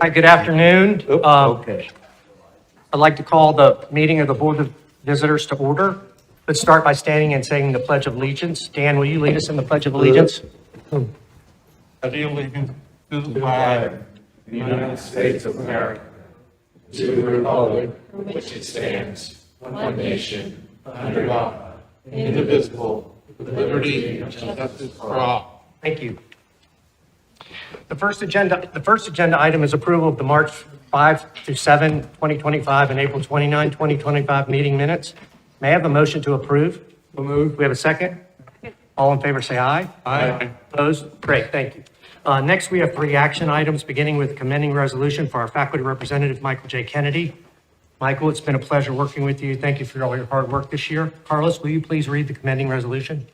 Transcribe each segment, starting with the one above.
Hi, good afternoon. Okay. I'd like to call the meeting of the Board of Visitors to order. Let's start by standing and saying the Pledge of Allegiance. Dan, will you lead us in the Pledge of Allegiance? I do allegiance to the flag of the United States of America, to the republic for which it stands, one nation, under God, indivisible, with liberty and justice for all. Thank you. The first agenda item is approval of the March 5 to 7, 2025 and April 29, 2025 meeting minutes. May I have a motion to approve? We'll move. We have a second? All in favor, say aye. Aye. Opposed? Great, thank you. Next, we have 3 action items, beginning with commending resolution for our faculty representative, Michael J. Kennedy. Michael, it's been a pleasure working with you. Thank you for all your hard work this year. Carlos, will you please read the commending resolution?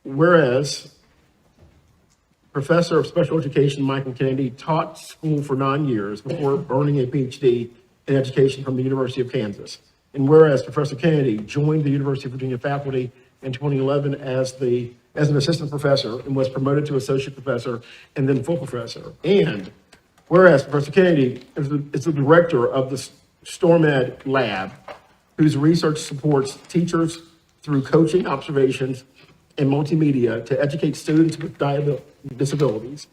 Whereas Professor of Special Education Michael Kennedy taught school for 9 years before earning a PhD in education from the University of Kansas. And whereas Professor Kennedy joined the University of Virginia faculty in 2011 as an assistant professor and was promoted to associate professor and then full professor. And whereas Professor Kennedy is the director of the StormEd Lab, whose research supports teachers through coaching, observations, and multimedia to educate students with disabilities.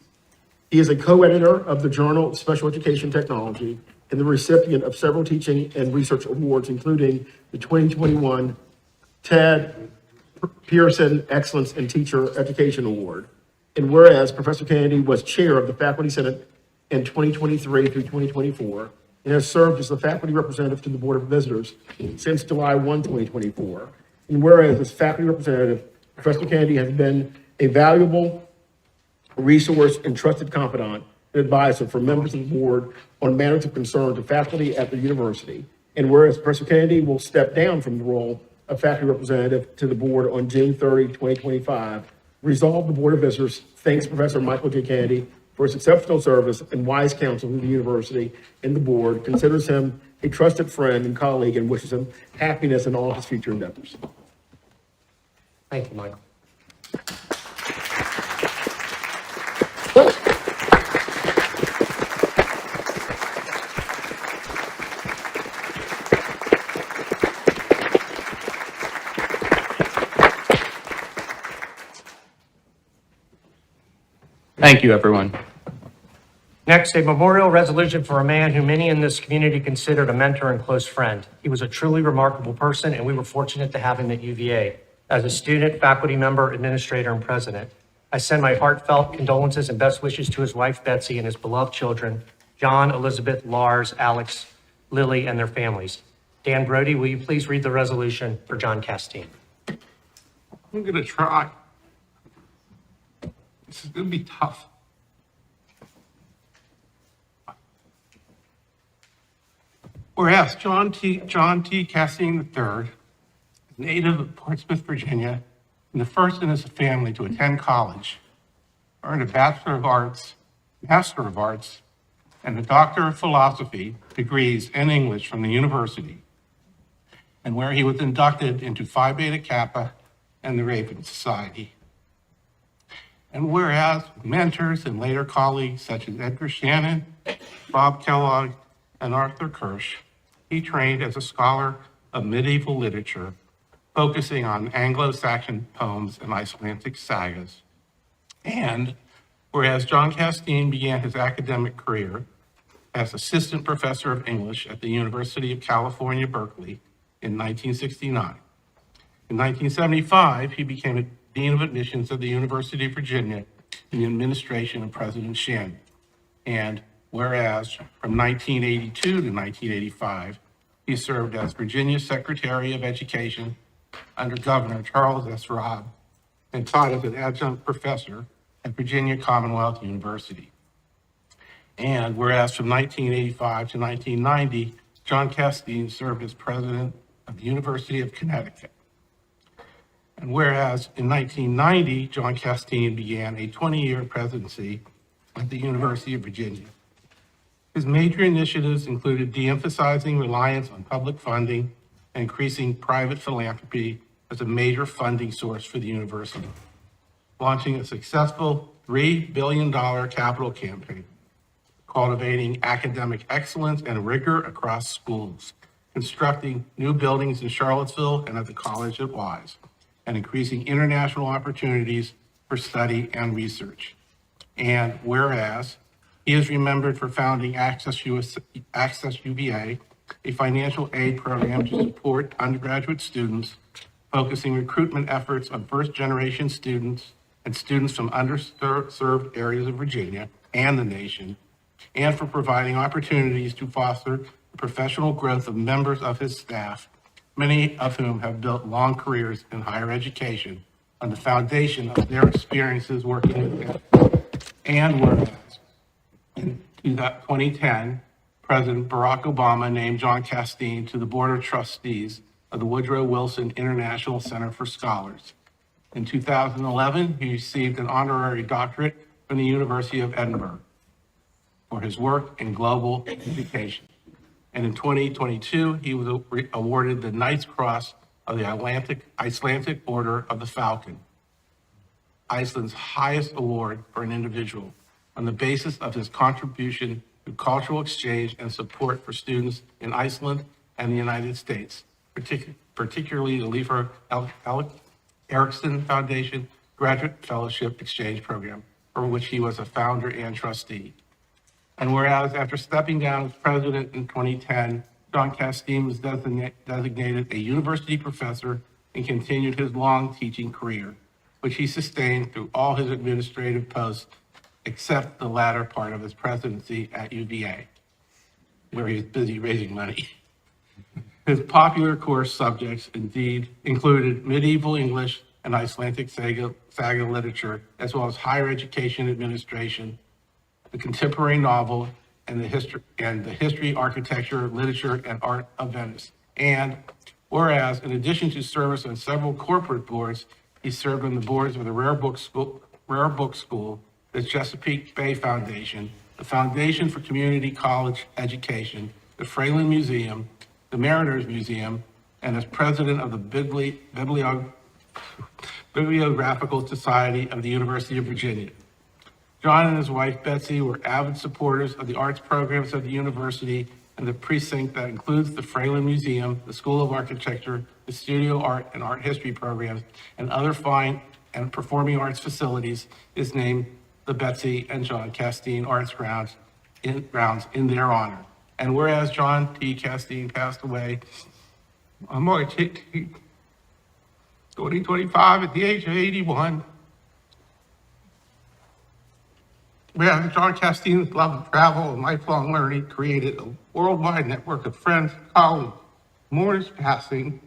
He is a co-editor of the Journal of Special Education Technology and the recipient of several teaching and research awards, including the 2021 Ted Pearson Excellence in Teacher Education Award. And whereas Professor Kennedy was chair of the Faculty Senate in 2023 through 2024, and has served as the faculty representative to the Board of Visitors since July 1, 2024. And whereas as faculty representative, Professor Kennedy has been a valuable resource and trusted confidant and advisor for members of the board on matters of concern to faculty at the university. And whereas Professor Kennedy will step down from the role of faculty representative to the board on June 30, 2025, resolve the Board of Visitors thanks Professor Michael J. Kennedy for his exceptional service and wise counsel to the university and the board, considers him a trusted friend and colleague, and wishes him happiness in all his future endeavors. Thank you, Michael. Thank you, everyone. Next, a memorial resolution for a man who many in this community considered a mentor and close friend. He was a truly remarkable person, and we were fortunate to have him at UVA. As a student, faculty member, administrator, and president, I send my heartfelt condolences and best wishes to his wife, Betsy, and his beloved children, John, Elizabeth, Lars, Alex, Lily, and their families. Dan Brody, will you please read the resolution for John Casteen? I'm going to try. This is going to be tough. Whereas John T. Casteen III, native of Portsmouth, Virginia, and the first in his family to attend college, earned a Bachelor of Arts, Master of Arts, and a Doctor of Philosophy degrees in English from the university, and where he was inducted into Phi Beta Kappa and the Raven Society. And whereas mentors and later colleagues such as Edgar Shannon, Bob Kellogg, and Arthur Kirsch, he trained as a scholar of medieval literature, focusing on Anglo-Saxon poems and Icelandic sagas. And whereas John Casteen began his academic career as assistant professor of English at the University of California, Berkeley in 1969. In 1975, he became a Dean of Admissions at the University of Virginia in the administration of President Shannon. And whereas from 1982 to 1985, he served as Virginia Secretary of Education under Governor Charles S. Robb and taught as an adjunct professor at Virginia Commonwealth University. And whereas from 1985 to 1990, John Casteen served as president of the University of Connecticut. And whereas in 1990, John Casteen began a 20-year presidency at the University of Virginia. His major initiatives included de-emphasizing reliance on public funding and increasing private philanthropy as a major funding source for the university. launching a successful $3 billion capital campaign, cultivating academic excellence and rigor across schools, constructing new buildings in Charlottesville and at the college at Wise, and increasing international opportunities for study and research. And whereas he is remembered for founding Access UVA, a financial aid program to support undergraduate students, focusing recruitment efforts on first-generation students and students from underserved areas of Virginia and the nation, and for providing opportunities to foster the professional growth of members of his staff, many of whom have built long careers in higher education on the foundation of their experiences working with them. And whereas in 2010, President Barack Obama named John Casteen to the Board of Trustees of the Woodrow Wilson International Center for Scholars. In 2011, he received an honorary doctorate from the University of Edinburgh for his work in global education. And in 2022, he was awarded the Knight's Cross of the Icelandic Order of the Falcon, Iceland's highest award for an individual, on the basis of his contribution to cultural exchange and support for students in Iceland and the United States, particularly the Leifur Eriksson Foundation Graduate Fellowship Exchange Program, for which he was a founder and trustee. And whereas after stepping down as president in 2010, John Casteen was designated a university professor and continued his long teaching career, which he sustained through all his administrative posts, except the latter part of his presidency at UVA, where he was busy raising money. His popular course subjects indeed included medieval English and Icelandic saga literature, as well as higher education administration, the contemporary novel, and the history, architecture, literature, and art of Venice. And whereas, in addition to service on several corporate boards, he served on the boards of the Rare Book School, the Chesapeake Bay Foundation, the Foundation for Community College Education, the Fralin Museum, the Mariners Museum, and as president of the Bibliographical Society of the University of Virginia. John and his wife, Betsy, were avid supporters of the arts programs of the university and the precinct that includes the Fralin Museum, the School of Architecture, the Studio Art and Art History programs, and other fine and performing arts facilities is named the Betsy and John Casteen Arts Grounds in their honor. And whereas John T. Casteen passed away on March 18, 2025 at the age of 81, whereas John Casteen's love of travel and lifelong learning created a worldwide network of friends and colleagues who mourn his passing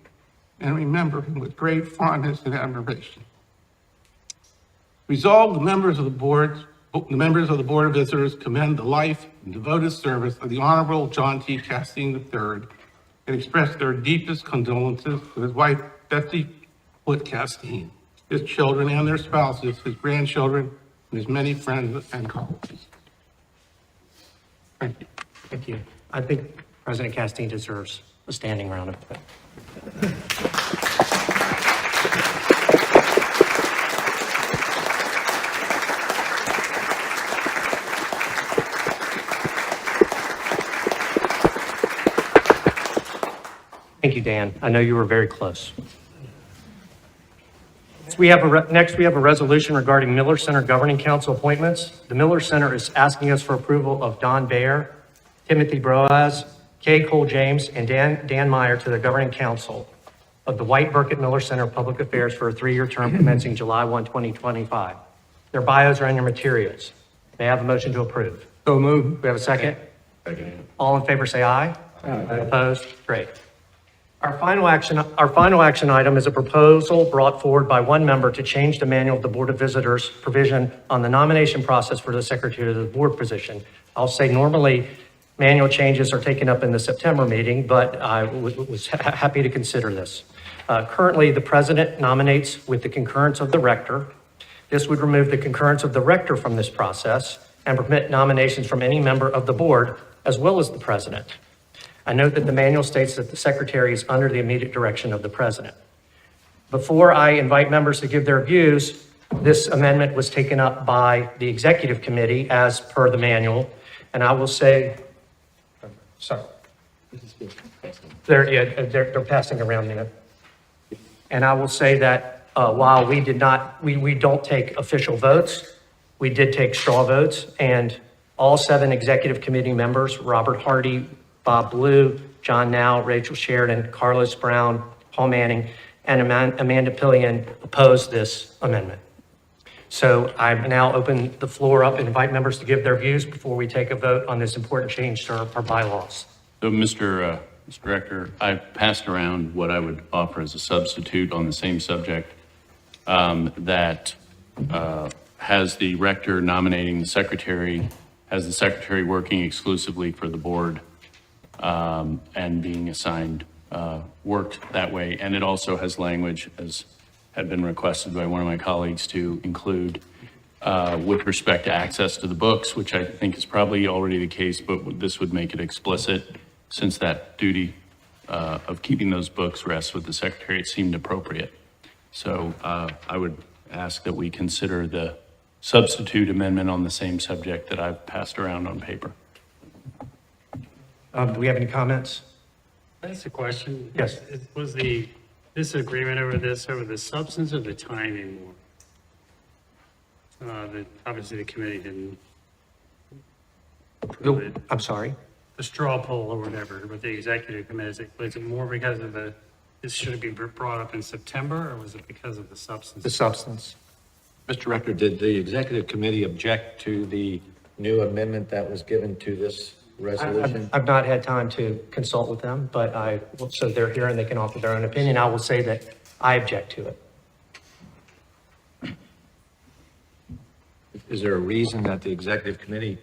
and remember him with great fondness and admiration. Resolved, the members of the Board of Visitors commend the life and devoted service of the Honorable John T. Casteen III and express their deepest condolences to his wife, Betsy Wood Casteen, his children and their spouses, his grandchildren, and his many friends and colleagues. Thank you. Thank you. I think President Casteen deserves a standing round of applause. Thank you, Dan. I know you were very close. Next, we have a resolution regarding Miller Center Governing Council appointments. The Miller Center is asking us for approval of Don Bayer, Timothy Broaz, Kay Cole James, and Dan Meyer to the Governing Council of the White Burkett Miller Center of Public Affairs for a 3-year term commencing July 1, 2025. Their bios are in your materials. May I have a motion to approve? So moved. We have a second? Second. All in favor, say aye. Aye. Opposed? Great. Our final action item is a proposal brought forward by one member to change the manual of the Board of Visitors provision on the nomination process for the secretary of the board position. I'll say normally manual changes are taken up in the September meeting, but I was happy to consider this. Currently, the president nominates with the concurrence of the rector. This would remove the concurrence of the rector from this process and permit nominations from any member of the board as well as the president. I note that the manual states that the secretary is under the immediate direction of the president. Before I invite members to give their views, This amendment was taken up by the executive committee as per the manual, and I will say, sorry. They're passing around there. And I will say that while we don't take official votes, we did take straw votes, and all 7 executive committee members, Robert Hardy, Bob Blue, John Now, Rachel Sheridan, Carlos Brown, Paul Manning, and Amanda Pillion opposed this amendment. So I now open the floor up and invite members to give their views before we take a vote on this important change to our bylaws. So, Mr. Rector, I've passed around what I would offer as a substitute on the same subject that has the rector nominating the secretary, has the secretary working exclusively for the board and being assigned work that way. And it also has language, as had been requested by one of my colleagues, to include with respect to access to the books, which I think is probably already the case, but this would make it explicit, since that duty of keeping those books rests with the secretary. It seemed appropriate. So I would ask that we consider the substitute amendment on the same subject that I've passed around on paper. Do we have any comments? That's a question. Yes. Was this agreement over the substance or the timing more? Obviously the committee didn't approve it. I'm sorry. The straw poll or whatever, but the executive committee, was it more because of this should it be brought up in September, or was it because of the substance? The substance. Mr. Rector, did the executive committee object to the new amendment that was given to this resolution? I've not had time to consult with them, but so they're here and they can offer their own opinion. I will say that I object to it. Is there a reason that the executive committee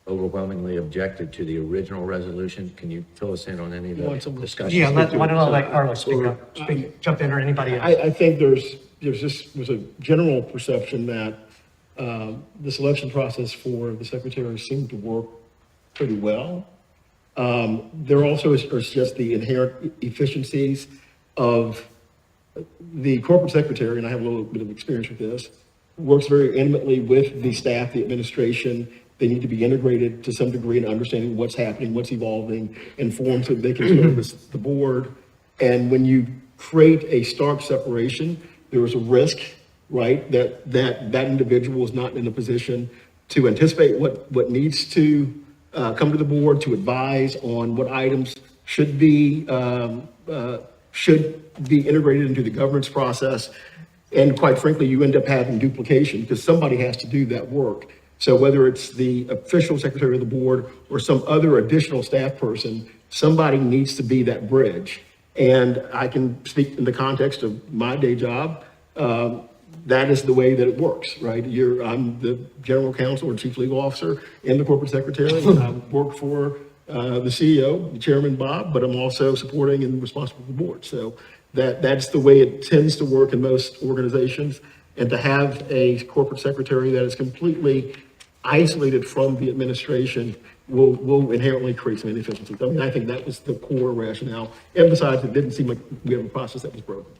overwhelmingly objected to the original resolution? Can you fill us in on any of the discussions? Yeah, why don't I let Carlos speak up, jump in, or anybody else? I think there's a general perception that the selection process for the secretary seemed to work pretty well. There also is just the inherent efficiencies of the corporate secretary, and I have a little bit of experience with this, works very intimately with the staff, the administration. They need to be integrated to some degree in understanding what's happening, what's evolving, informed so that they can service the board. And when you create a stark separation, there is a risk, right, that individual is not in a position to anticipate what needs to come to the board, to advise on what items should be integrated into the governance process. And quite frankly, you end up having duplication because somebody has to do that work. So whether it's the official secretary of the board or some other additional staff person, somebody needs to be that bridge. And I can speak in the context of my day job. That is the way that it works, right? I'm the general counsel or chief legal officer and the corporate secretary. I work for the CEO, the chairman, Bob, but I'm also supporting and responsible for the board. So that's the way it tends to work in most organizations. And to have a corporate secretary that is completely isolated from the administration will inherently create some inefficiencies. I mean, I think that was the core rationale. And besides, it didn't seem like we have a process that was broken.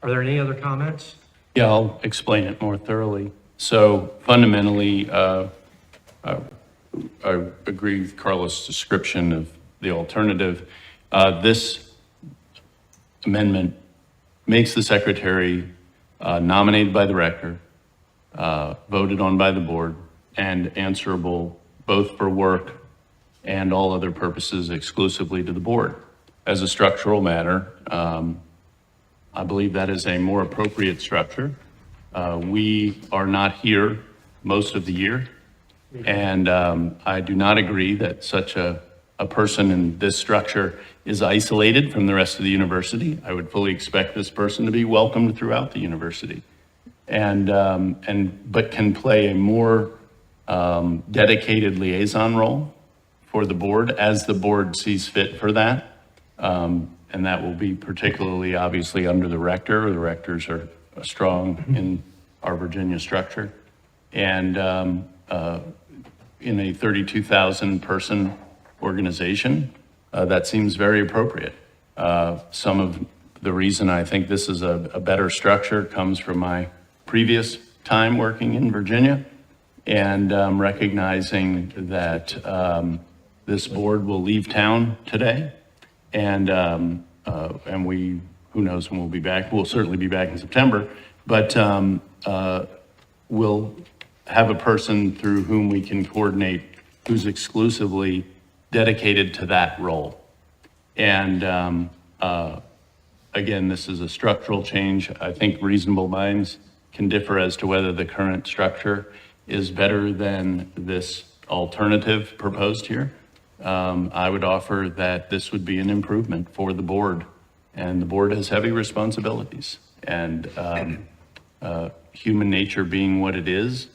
Are there any other comments? Yeah, I'll explain it more thoroughly. So fundamentally, I agree with Carlos' description of the alternative. This amendment makes the secretary nominated by the rector, voted on by the board, and answerable both for work and all other purposes exclusively to the board. As a structural matter, I believe that is a more appropriate structure. We are not here most of the year, and I do not agree that such a person in this structure is isolated from the rest of the university. I would fully expect this person to be welcomed throughout the university, but can play a more dedicated liaison role for the board as the board sees fit for that. And that will be particularly obviously under the rector. The rectors are strong in our Virginia structure. And in a 32,000 person organization, that seems very appropriate. Some of The reason I think this is a better structure comes from my previous time working in Virginia and recognizing that this board will leave town today. And we, who knows when we'll be back. We'll certainly be back in September, but we'll have a person through whom we can coordinate who's exclusively dedicated to that role. And again, this is a structural change. I think reasonable minds can differ as to whether the current structure is better than this alternative proposed here. I would offer that this would be an improvement for the board, and the board has heavy responsibilities. And human nature being what it is,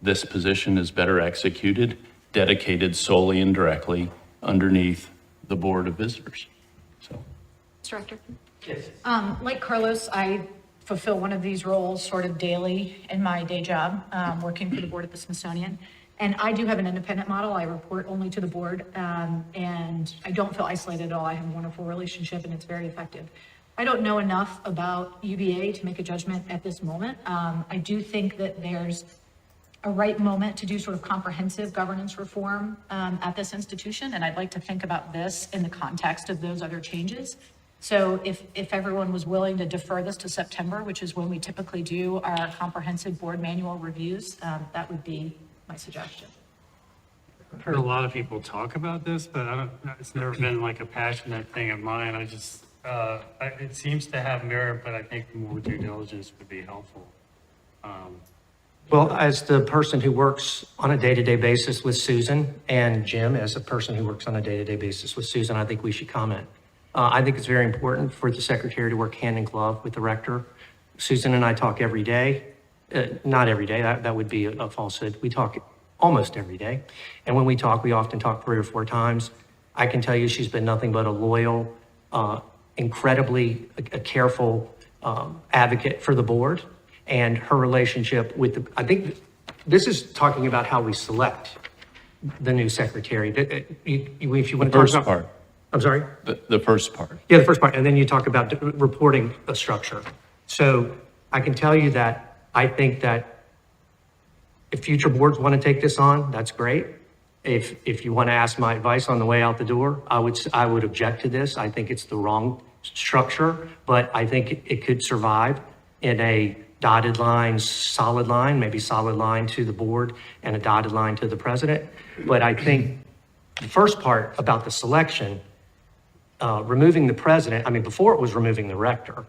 this position is better executed, dedicated solely and directly underneath the Board of Visitors. So, Director? Yes. Like Carlos, I fulfill one of these roles sort of daily in my day job, working for the board at the Smithsonian. And I do have an independent model. I report only to the board, and I don't feel isolated at all. I have a wonderful relationship, and it's very effective. I don't know enough about UVA to make a judgment at this moment. I do think that there's a right moment to do sort of comprehensive governance reform at this institution, and I'd like to think about this in the context of those other changes. So if everyone was willing to defer this to September, which is when we typically do our comprehensive board manual reviews, that would be my suggestion. I've heard a lot of people talk about this, but it's never been like a passionate thing of mine. It seems to have merit, but I think more due diligence would be helpful. Well, as the person who works on a day-to-day basis with Susan, and Jim, as a person who works on a day-to-day basis with Susan, I think we should comment. I think it's very important for the secretary to work hand in glove with the rector. Susan and I talk every day. Not every day, that would be a falsehood. We talk almost every day. And when we talk, we often talk 3 or 4 times. I can tell you she's been nothing but a loyal, incredibly a careful advocate for the board, and her relationship with I think this is talking about how we select the new secretary. If you want to talk first about, part. I'm sorry? The first part. Yeah, the first part, and then you talk about reporting a structure. So I can tell you that I think that if future boards want to take this on, that's great. If you want to ask my advice on the way out the door, I would object to this. I think it's the wrong structure, but I think it could survive in a dotted line, solid line, maybe solid line to the board and a dotted line to the president. But I think the first part about the selection, removing the president, I mean, before it was removing the rector,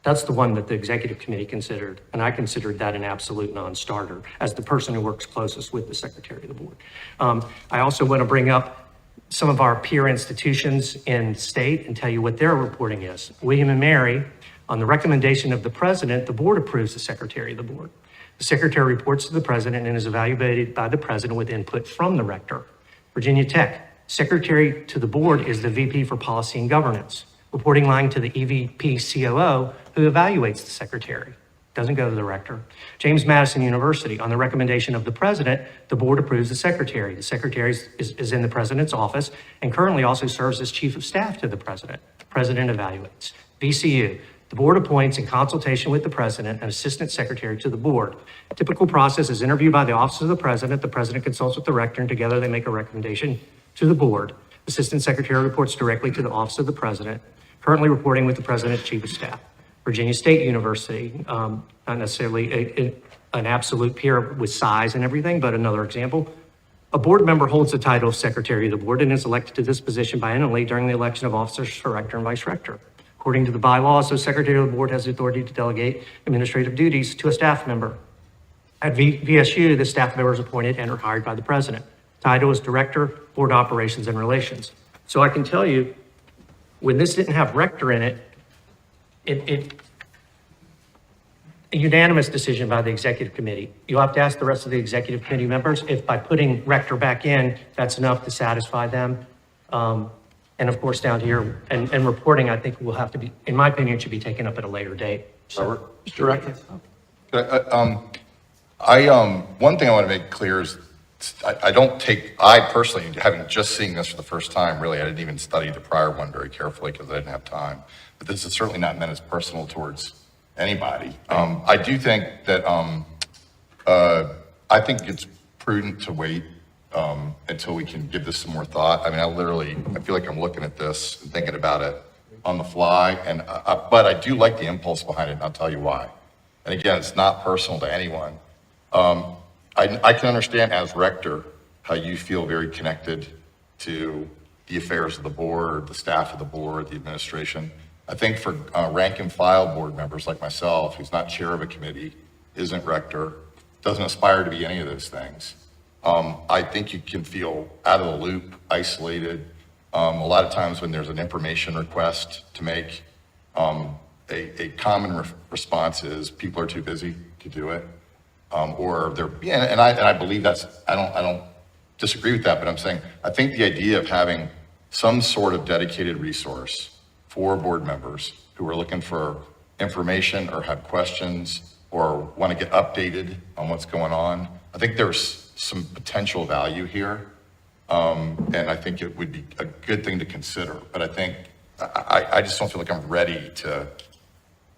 that's the one that the executive committee considered, and I considered that an absolute non-starter as the person who works closest with the secretary of the board. I also want to bring up some of our peer institutions in the state and tell you what their reporting is. William and Mary, on the recommendation of the president, the board approves the secretary of the board. The secretary reports to the president and is evaluated by the president with input from the rector. Virginia Tech, secretary to the board is the VP for policy and governance, reporting line to the EVP COO, who evaluates the secretary. Doesn't go to the rector. James Madison University, on the recommendation of the president, the board approves the secretary. The secretary is in the president's office and currently also serves as chief of staff to the president. The president evaluates. VCU, the board appoints in consultation with the president an assistant secretary to the board. Typical process is interviewed by the office of the president consults with the rector, and together they make a recommendation to the board. Assistant secretary reports directly to the office of the president, currently reporting with the president's chief of staff. Virginia State University, not necessarily an absolute peer with size and everything, but another example. A board member holds the title of secretary of the board and is elected to this position biennially during the election of officers for rector and vice rector. According to the bylaws, the secretary of the board has the authority to delegate administrative duties to a staff member. At VSU, the staff member is appointed and are hired by the president. Title is Director, Board Operations and Relations. So I can tell you, when this didn't have rector in it, a unanimous decision by the executive committee. You'll have to ask the rest of the executive committee members if by putting rector back in, that's enough to satisfy them. And of course, down here, and reporting, I think will have to be, in my opinion, should be taken up at a later date. So, Mr. Rector? One thing I want to make clear is I personally, having just seen this for the first time, really, I didn't even study the prior one very carefully because I didn't have time. But this is certainly not meant as personal towards anybody. I do think that, I think it's prudent to wait until we can give this some more thought. I mean, I feel like I'm looking at this and thinking about it on the fly, but I do like the impulse behind it, and I'll tell you why. And again, it's not personal to anyone. I can understand as rector how you feel very connected to the affairs of the board, the staff of the board, the administration. I think for rank and file board members like myself, who's not chair of a committee, isn't rector, doesn't aspire to be any of those things. I think you can feel out of the loop, isolated. A lot of times when there's an information request to make, a common response is people are too busy to do it. Or they're, yeah, and I believe I don't disagree with that, but I'm saying, I think the idea of having some sort of dedicated resource for board members who are looking for information or have questions or want to get updated on what's going on, I think there's some potential value here. And I think it would be a good thing to consider, but I think, I just don't feel like I'm ready to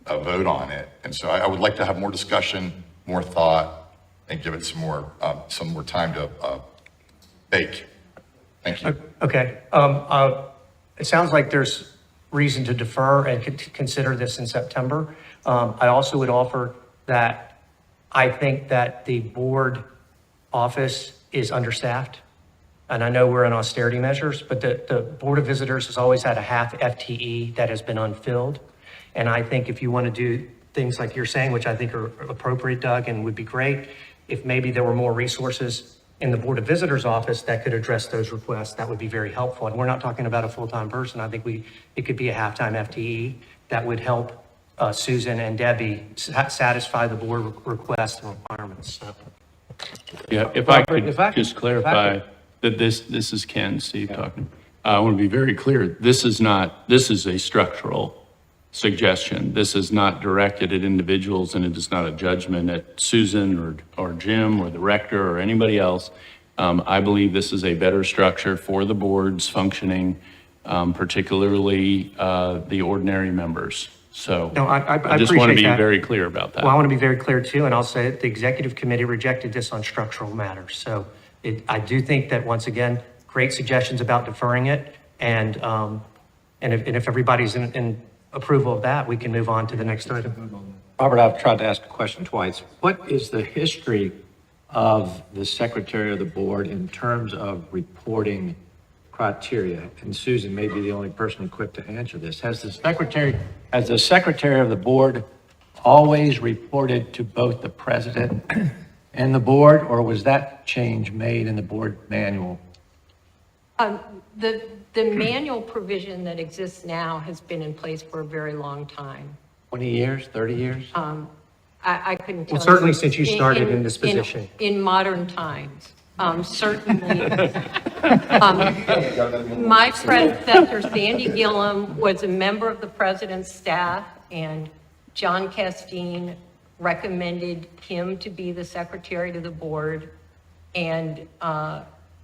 vote on it. And so I would like to have more discussion, more thought, and give it some more time to bake. Thank you. Okay. It sounds like there's reason to defer and consider this in September. I also would offer that I think that the board office is understaffed. And I know we're in austerity measures, but the Board of Visitors has always had a half FTE that has been unfilled. And I think if you want to do things like you're saying, which I think are appropriate, Doug, and would be great, if maybe there were more resources in the Board of Visitors office that could address those requests, that would be very helpful. And we're not talking about a full-time person. I think it could be a half-time FTE that would help Susan and Debbie satisfy the board requests and requirements. So. Yeah, if I could just clarify that this is Ken, Steve talking. I want to be very clear. This is a structural suggestion. This is not directed at individuals, and it is not a judgment at Susan or Jim or the rector or anybody else. I believe this is a better structure for the board's functioning, particularly the ordinary members. So No, I just want to appreciate be that. very clear about that. Well, I want to be very clear too, and I'll say that the executive committee rejected this on structural matters. So I do think that, once again, great suggestions about deferring it. And if everybody's in approval of that, we can move on to the next item. Robert, I've tried to ask a question twice. What is the history of the secretary of the board in terms of reporting criteria? And Susan may be the only person equipped to answer this. Has the secretary of the board always reported to both the president and the board, or was that change made in the board manual? The manual provision that exists now has been in place for a very long time. 20 years, 30 years? I couldn't tell Well, certainly you. since you started in this position. In modern times, certainly. My predecessor, Sandy Gillum, was a member of the president's staff, and John Casteen recommended him to be the secretary to the board, and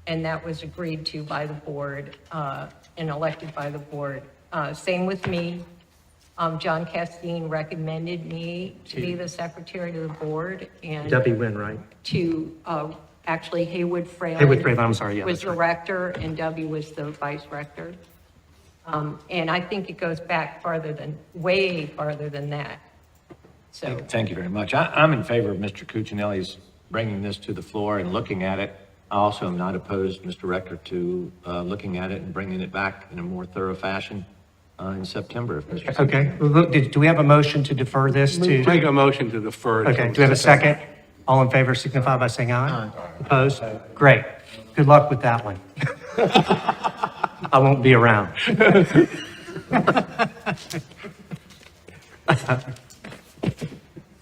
that was agreed to by the board and elected by the board. Same with me. John Casteen recommended me to be the secretary to the board, and Debbie Wynn, right? to actually Haywood Fraley. Haywood Fraley, I'm sorry, yeah. Was that's the right. rector, and Debbie was the vice rector. And I think it goes back way farther than that. So, Thank you very much. I'm in favor of Mr. Cuccinelli's bringing this to the floor and looking at it. I also am not opposed, Mr. Rector, to looking at it and bringing it back in a more thorough fashion in September. If Mr. Okay. Well, look, do we have a motion to defer this to? Make a motion to defer. Okay, do we have a second? All in favor signify by saying aye. Opposed? Great. Good luck with that one. I won't be around.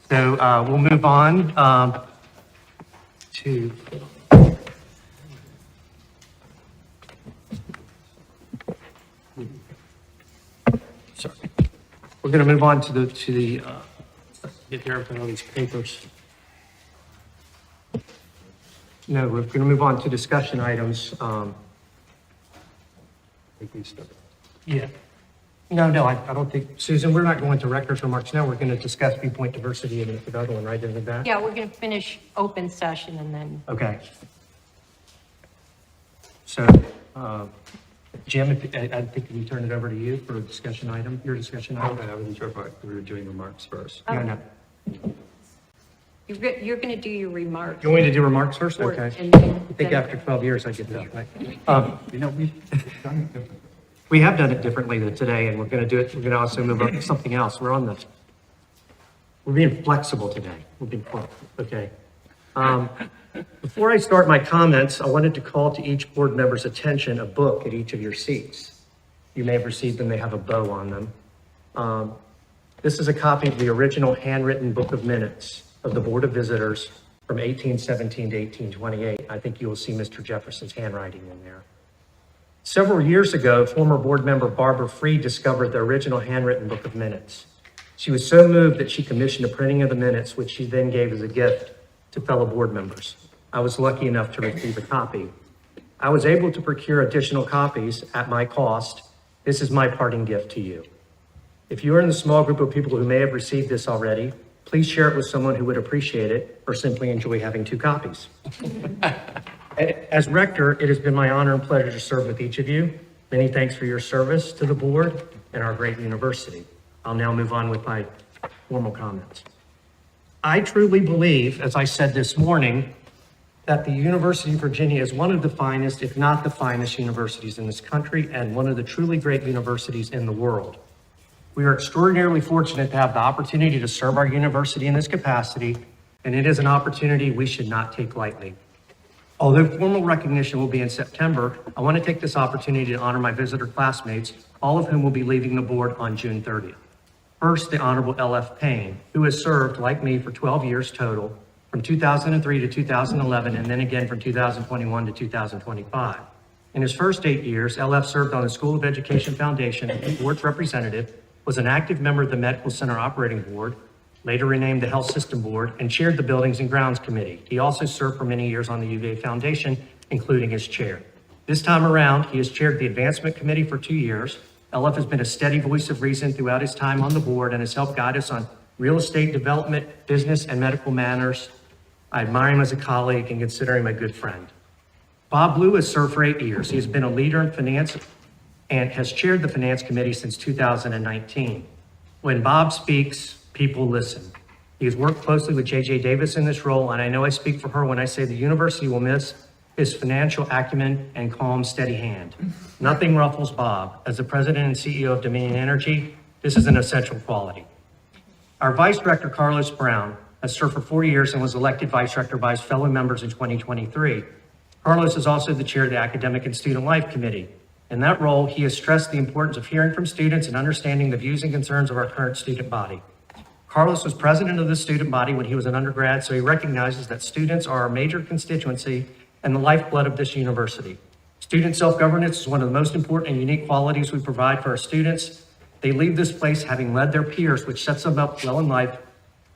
So we'll move on to. Sorry. We're going to move on to the get there with all these papers. No, we're going to move on to discussion items. Yeah. No, I don't think, Susan, we're not going to records remarks now. We're going to discuss viewpoint diversity and the other one, right? Isn't that? Yeah, we're going to finish open session and then, Okay. So, Jim, I think we turn it over to you for a discussion item, your discussion item. I wasn't sure if we were doing remarks first. No. you're going to do your remarks. You want me to do remarks first? Or- Okay. and then- I think after 12 years, I get that right. We have done it differently than today, and we're going to do it, we're going to also move on to something else. We're being flexible today. We're being flexible, okay? Before I start my comments, I wanted to call to each board member's attention a book at each of your seats. You may have received them, they have a bow on them. This is a copy of the original handwritten book of minutes of the Board of Visitors from 1817 to 1828. I think you will see Mr. Jefferson's handwriting in there. Several years ago, former board member Barbara Freed discovered the original handwritten book of minutes. She was so moved that she commissioned a printing of the minutes, which she then gave as a gift to fellow board members. I was lucky enough to receive a copy. I was able to procure additional copies at my cost. This is my parting gift to you. If you are in the small group of people who may have received this already, please share it with someone who would appreciate it or simply enjoy having 2 copies. As rector, it has been my honor and pleasure to serve with each of you. Many thanks for your service to the board and our great university. I'll now move on with my formal comments. I truly believe, as I said this morning, that the University of Virginia is one of the finest, if not the finest universities in this country and one of the truly great universities in the world. We are extraordinarily fortunate to have the opportunity to serve our university in this capacity, and it is an opportunity we should not take lightly. Although formal recognition will be in September, I want to take this opportunity to honor my visitor classmates, all of whom will be leaving the board on June 30th. First, the Honorable L.F. Payne, who has served, like me, for 12 years total, from 2003 to 2011, and then again from 2021 to 2025. In his first 8 years, L.F. served on the School of Education Foundation as the board's representative, was an active member of the Medical Center Operating Board, later renamed the Health System Board, and chaired the Buildings and Grounds Committee. He also served for many years on the UVA Foundation, including as chair. This time around, he has chaired the Advancement Committee for 2 years. LF has been a steady voice of reason throughout his time on the board and has helped guide us on real estate development, business, and medical matters. I admire him as a colleague and consider him a good friend. Bob Blue has served for 8 years. He has been a leader in finance and has chaired the Finance Committee since 2019. When Bob speaks, people listen. He has worked closely with J.J. Davis in this role, and I know I speak for her when I say the university will miss his financial acumen and calm, steady hand. Nothing ruffles Bob. As the president and CEO of Dominion Energy, this is an essential quality. Our Vice Rector, Carlos Brown, has served for 4 years and was elected Vice Rector by his fellow members in 2023. Carlos is also the chair of the Academic and Student Life Committee. In that role, he has stressed the importance of hearing from students and understanding the views and concerns of our current student body. Carlos was president of the student body when he was an undergrad, so he recognizes that students are our major constituency and the lifeblood of this university. Student self-governance is one of the most important and unique qualities we provide for our students. They leave this place having led their peers, which sets them up well in life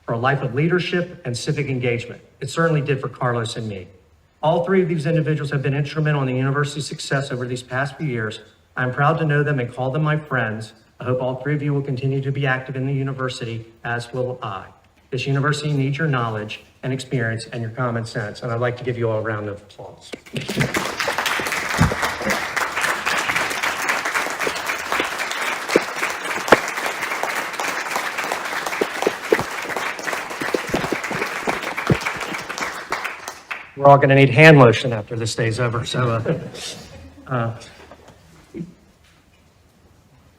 for a life of leadership and civic engagement. It certainly did for Carlos and me. All 3 of these individuals have been instrumental in the university's success over these past few years. I'm proud to know them and call them my friends. I hope all 3 of you will continue to be active in the university, as will I. This university needs your knowledge and experience and your common sense, and I'd like to give you all a round of applause. We're all going to need hand lotion after this day's over, so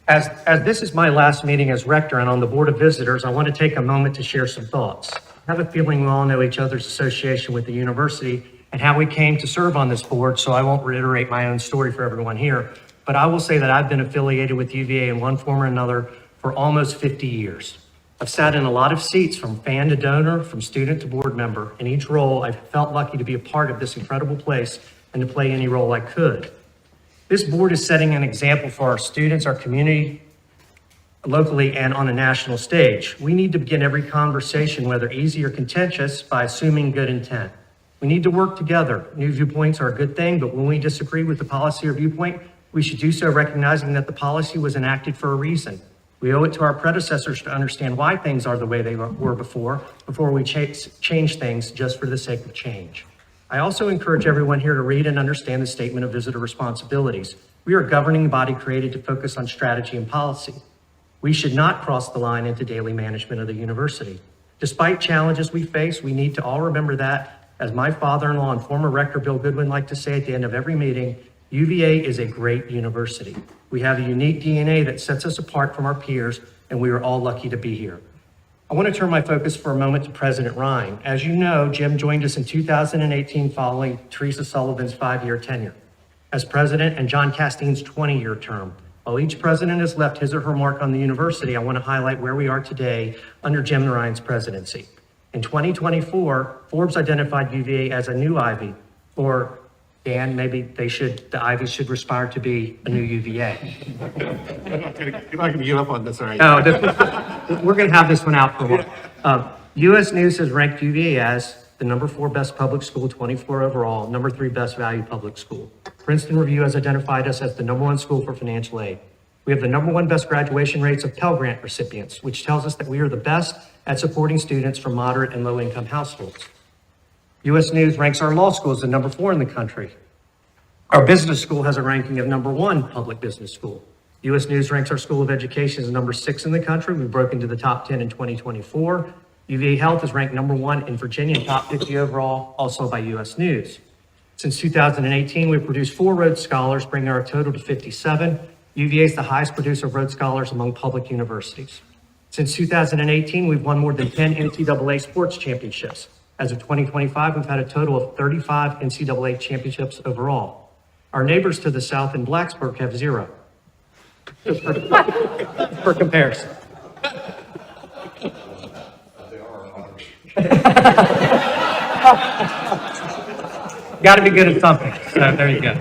As this is my last meeting as rector and on the Board of Visitors, I want to take a moment to share some thoughts. I have a feeling we all know each other's association with the university and how we came to serve on this board, so I won't reiterate my own story for everyone here, but I will say that I've been affiliated with UVA in one form or another for almost 50 years. I've sat in a lot of seats from fan to donor, from student to board member. In each role, I've felt lucky to be a part of this incredible place and to play any role I could. This board is setting an example for our students, our community, locally and on a national stage. We need to begin every conversation, whether easy or contentious, by assuming good intent. We need to work together. New viewpoints are a good thing, but when we disagree with the policy or viewpoint, we should do so recognizing that the policy was enacted for a reason. We owe it to our predecessors to understand why things are the way they were before we change things just for the sake of change. I also encourage everyone here to read and understand the Statement of Visitor Responsibilities. We are a governing body created to focus on strategy and policy. We should not cross the line into daily management of the university. Despite challenges we face, we need to all remember that, as my father-in-law and former rector Bill Goodwin liked to say at the end of every meeting, UVA is a great university. We have a unique DNA that sets us apart from our peers, and we are all lucky to be here. I want to turn my focus for a moment to President Ryan. As you know, Jim joined us in 2018 following Teresa Sullivan's 5-year tenure as president and John Casteen's 20-year term. While each president has left his or her mark on the university, I want to highlight where we are today under Jim Ryan's presidency. In 2024, Forbes identified UVA as a new Ivy, or Dan, maybe the Ivy should aspire to be a new UVA. You're not going to give up on this, are you? No, we're going to have this one out for a while. U.S. News has ranked UVA as the number 4 best public school, 24 overall, number 3 best value public school. Princeton Review has identified us as the number 1 school for financial aid. We have the number 1 best graduation rates of Pell Grant recipients, which tells us that we are the best at supporting students from moderate and low income households. U.S. News ranks our law school as the number 4 in the country. Our business school has a ranking of number 1 public business school. U.S. News ranks our School of Education as number 6 in the country. We broke into the top 10 in 2024. UVA Health is ranked number 1 in Virginia and top 50 overall, also by U.S. News. Since 2018, we've produced 4 Rhodes Scholars, bringing our total to 57. UVA is the highest producer of Rhodes Scholars among public universities. Since 2018, we've won more than 10 NCAA sports championships. As of 2025, we've had a total of 35 NCAA championships overall. Our neighbors to the south in Blacksburg have 0. For comparison. Got to be good at something. So there you go.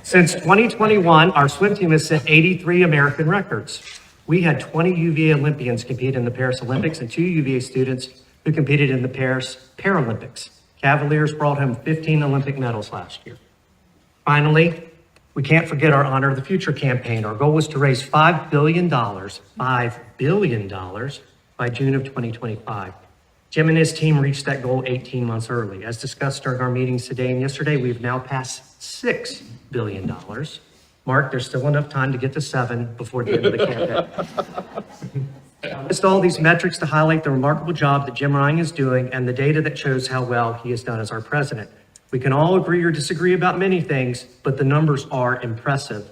Since 2021, our swim team has set 83 American records. We had 20 UVA Olympians compete in the Paris Olympics and 2 UVA students who competed in the Paris Paralympics. Cavaliers brought home 15 Olympic medals last year. Finally, we can't forget our Honor of the Future campaign. Our goal was to raise $5 billion by June of 2025. Jim and his team reached that goal 18 months early. As discussed during our meetings today and yesterday, we've now passed $6 billion. Mark, there's still enough time to get to 7 before the end of the campaign. I list all these metrics to highlight the remarkable job that Jim Ryan is doing and the data that shows how well he has done as our president. We can all agree or disagree about many things, but the numbers are impressive.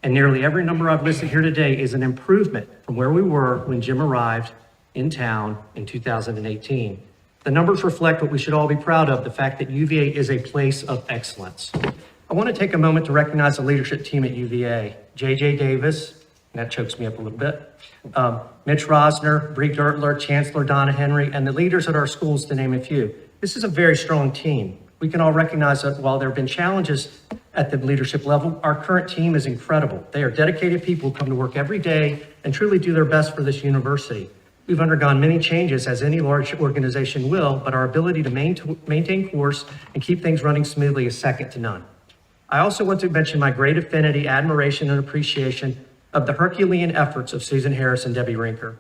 And nearly every number I've listed here today is an improvement from where we were when Jim arrived in town in 2018. The numbers reflect what we should all be proud of, the fact that UVA is a place of excellence. I want to take a moment to recognize the leadership team at UVA. JJ Davis, and that chokes me up a little bit, Mitch Rosner, Bree Gertler, Chancellor Donna Henry, and the leaders at our schools, to name a few. This is a very strong team. We can all recognize that while there have been challenges at the leadership level, our current team is incredible. They are dedicated people who come to work every day and truly do their best for this university. We've undergone many changes, as any large organization will, but our ability to maintain course and keep things running smoothly is second to none. I also want to mention my great affinity, admiration, and appreciation of the Herculean efforts of Susan Harris and Debbie Rinker.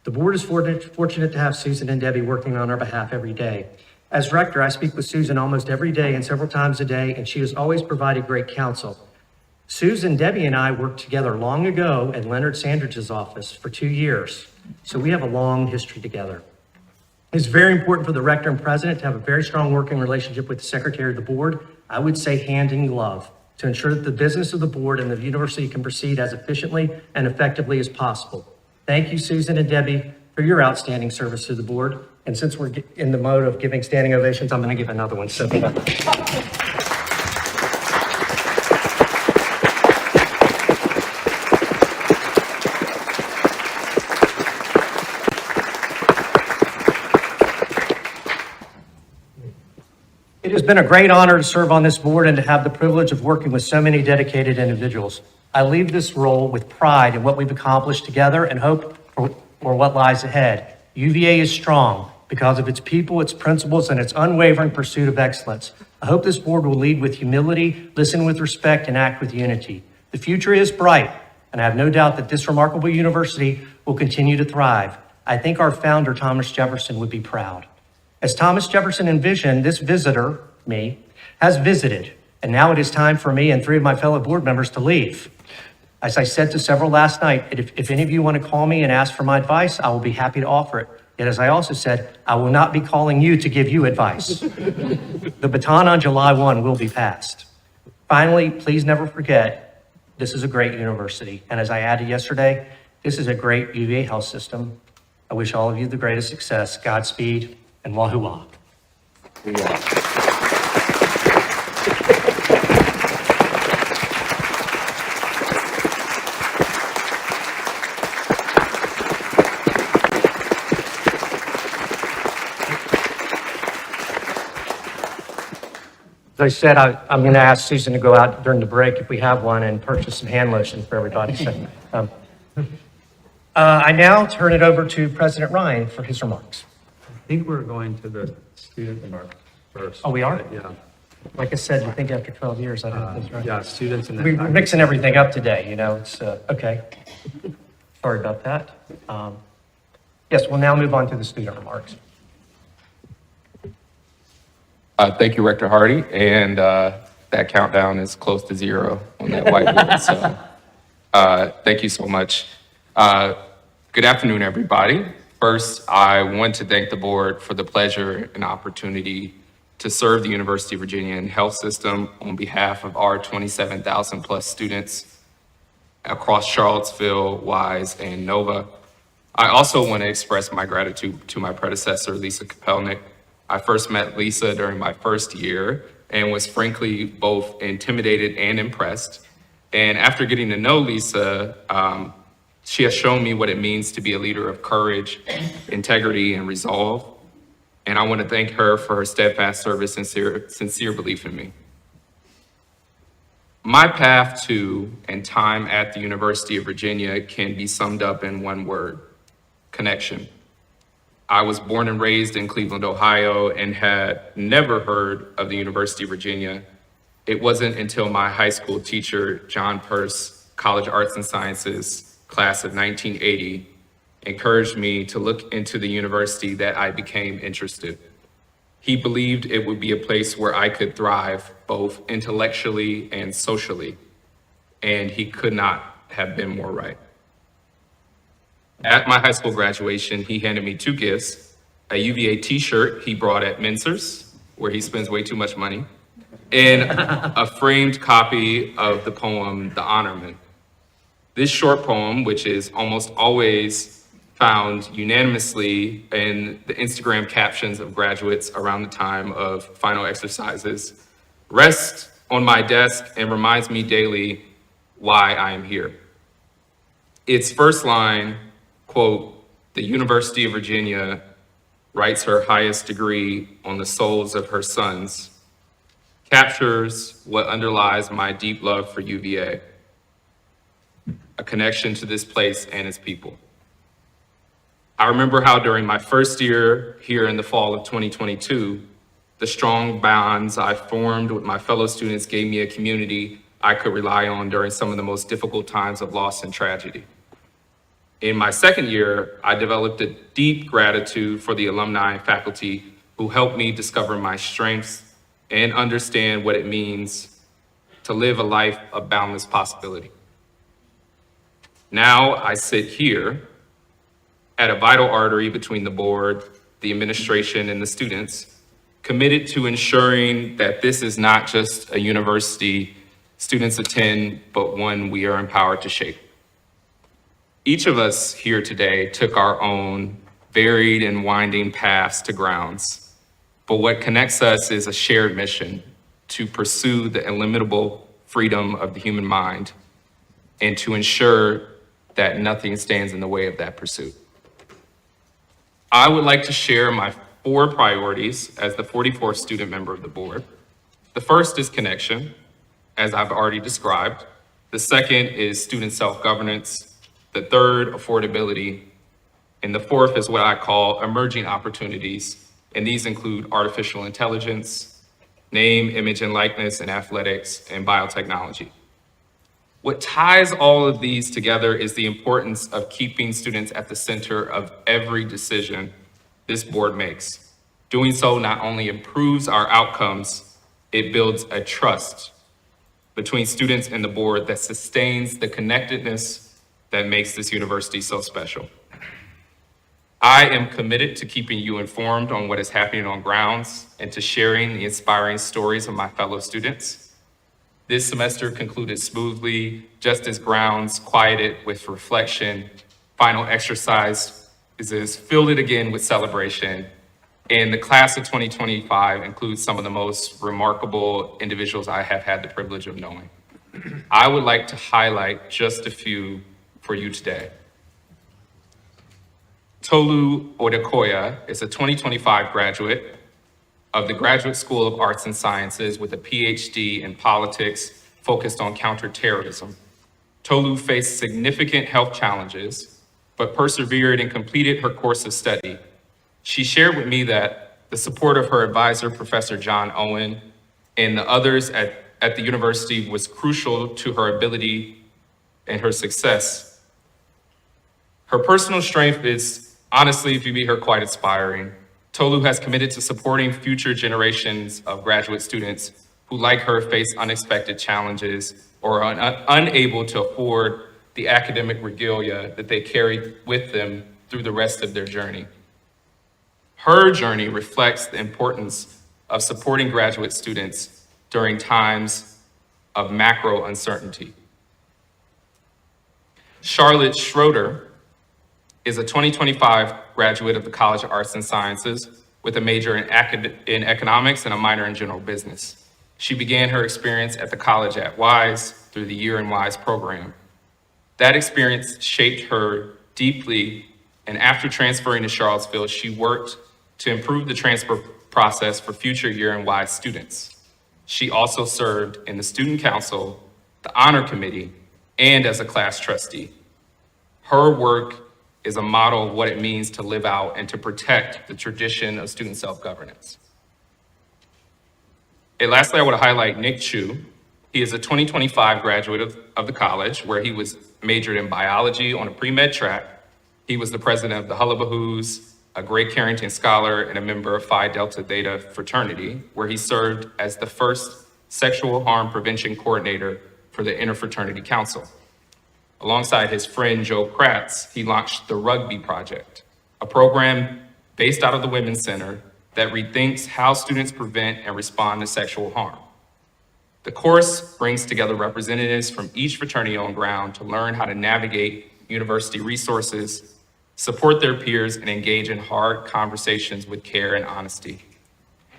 The board is fortunate to have Susan and Debbie working on our behalf every day. As rector, I speak with Susan almost every day and several times a day, and she has always provided great counsel. Susan, Debbie, and I worked together long ago at Leonard Sandridge's office for 2 years, so we have a long history together. It's very important for the rector and president to have a very strong working relationship with the secretary of the board, I would say hand in glove, to ensure that the business of the board and the university can proceed as efficiently and effectively as possible. Thank you, Susan and Debbie, for your outstanding service to the board. And since we're in the mode of giving standing ovations, I'm going to give another one. So it has been a great honor to serve on this board and to have the privilege of working with so many dedicated individuals. I leave this role with pride in what we've accomplished together and hope for what lies ahead. UVA is strong because of its people, its principles, and its unwavering pursuit of excellence. I hope this board will lead with humility, listen with respect, and act with unity. The future is bright, and I have no doubt that this remarkable university will continue to thrive. I think our founder, Thomas Jefferson, would be proud. As Thomas Jefferson envisioned, this visitor, me, has visited, and now it is time for me and 3 of my fellow board members to leave. As I said to several last night, if any of you want to call me and ask for my advice, I will be happy to offer it. Yet as I also said, I will not be calling you to give you advice. The baton on July 1 will be passed. Finally, please never forget, this is a great university. And as I added yesterday, this is a great UVA health system. I wish all of you the greatest success, Godspeed, and wahoo-wah. As I said, I'm going to ask Susan to go out during the break, if we have one, and purchase some hand lotion for everybody. So, I now turn it over to President Ryan for his remarks. I think we're going to the student remarks first. Oh, we are? Yeah. Like I said, you think after 12 years, I don't think that's right. Yeah, students and We're then. mixing everything up today, you know, it's, okay. Sorry about that. Yes, we'll now move on to the student remarks. Thank you, Rector Hardy, and that countdown is close to 0 on that whiteboard, so thank you so much. Good afternoon, everybody. First, I want to thank the board for the pleasure and opportunity to serve the University of Virginia and health system on behalf of our 27,000 plus students across Charlottesville, Wise, and Nova. I also want to express my gratitude to my predecessor, Lisa Kapelnik. I first met Lisa during my first year and was frankly both intimidated and impressed. And after getting to know Lisa, she has shown me what it means to be a leader of courage, integrity, and resolve. And I want to thank her for her steadfast service and sincere belief in me. My path to and time at the University of Virginia can be summed up in one word: connection. I was born and raised in Cleveland, Ohio, and had never heard of the University of Virginia. It wasn't until my high school teacher, John Peirce, College Arts and Sciences, class of 1980, encouraged me to look into the university that I became interested. He believed it would be a place where I could thrive both intellectually and socially, and he could not have been more right. At my high school graduation, he handed me 2 gifts: a UVA t-shirt he brought at Mincer's, where he spends way too much money, and a framed copy of the poem, The Honorman. This short poem, which is almost always found unanimously in the Instagram captions of graduates around the time of final exercises, rests on my desk and reminds me daily why I am here. Its first line, quote, "The University of Virginia writes her highest degree on the souls of her sons," captures what underlies my deep love for UVA, a connection to this place and its people. I remember how during my first year here in the fall of 2022, the strong bonds I formed with my fellow students gave me a community I could rely on during some of the most difficult times of loss and tragedy. In my second year, I developed a deep gratitude for the alumni and faculty who helped me discover my strengths and understand what it means to live a life of boundless possibility. Now I sit here at a vital artery between the board, the administration, and the students, committed to ensuring that this is not just a university students attend, but one we are empowered to shape. Each of us here today took our own varied and winding paths to grounds, but what connects us is a shared mission to pursue the illimitable freedom of the human mind and to ensure that nothing stands in the way of that pursuit. I would like to share my 4 priorities as the 44th student member of the board. The first is connection, as I've already described. The second is student self-governance. The third, affordability. And the fourth is what I call emerging opportunities. And these include artificial intelligence, name, image, and likeness in athletics, and biotechnology. What ties all of these together is the importance of keeping students at the center of every decision this board makes. Doing so not only improves our outcomes, it builds a trust between students and the board that sustains the connectedness that makes this university so special. I am committed to keeping you informed on what is happening on grounds and to sharing the inspiring stories of my fellow students. This semester concluded smoothly, just as grounds quieted with reflection. Final exercise is filled it again with celebration. And the class of 2025 includes some of the most remarkable individuals I have had the privilege of knowing. I would like to highlight just a few for you today. Tolu Odekoya is a 2025 graduate of the Graduate School of Arts and Sciences with a PhD in politics focused on counterterrorism. Tolu faced significant health challenges, but persevered and completed her course of study. She shared with me that the support of her advisor, Professor John Owen, and the others at the university was crucial to her ability and her success. Her personal strength is, honestly, if you meet her, quite inspiring. Tolu has committed to supporting future generations of graduate students who, like her, face unexpected challenges or are unable to afford the academic regalia that they carry with them through the rest of their journey. Her journey reflects the importance of supporting graduate students during times of macro uncertainty. Charlotte Schroeder is a 2025 graduate of the College of Arts and Sciences with a major in economics and a minor in general business. She began her experience at the college at Wise through the Year in Wise program. That experience shaped her deeply, and after transferring to Charlottesville, she worked to improve the transfer process for future Year in Wise students. She also served in the student council, the honor committee, and as a class trustee. Her work is a model of what it means to live out and to protect the tradition of student self-governance. And lastly, I want to highlight Nick Chu. He is a 2025 graduate of the college, where he was majored in biology on a pre-med track. He was the president of the Hullabahoos, a Great Carrington Scholar, and a member of Phi Delta Theta fraternity, where he served as the first sexual harm prevention coordinator for the Interfraternity Council. Alongside his friend Joe Kratz, he launched the Rugby Project, a program based out of the Women's Center that rethinks how students prevent and respond to sexual harm. The course brings together representatives from each fraternity on ground to learn how to navigate university resources, support their peers, and engage in hard conversations with care and honesty.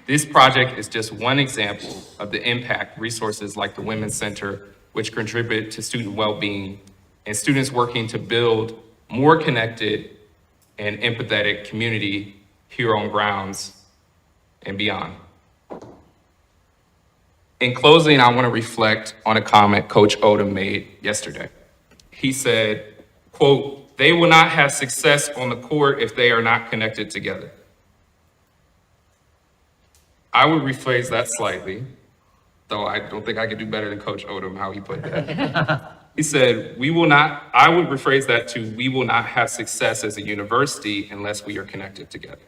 This project is just one example of the impact resources like the Women's Center, which contribute to student well-being, and students working to build more connected and empathetic community here on grounds and beyond. In closing, I want to reflect on a comment Coach Odom made yesterday. He said, quote, "They will not have success on the court if they are not connected together." I would rephrase that slightly, though I don't think I could do better than Coach Odom, how he put that. He said, I would rephrase that to, we will not have success as a university unless we are connected together.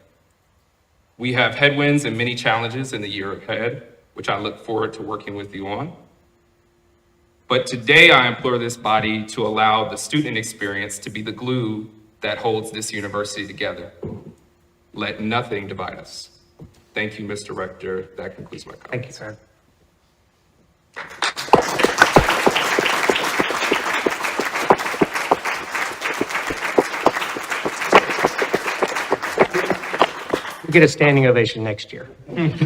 We have headwinds and many challenges in the year ahead, which I look forward to working with you on. But today I implore this body to allow the student experience to be the glue that holds this university together. Let nothing divide us. Thank you, Mr. Rector. That concludes my comments. Thank you, sir. We'll get a standing ovation next year. Can't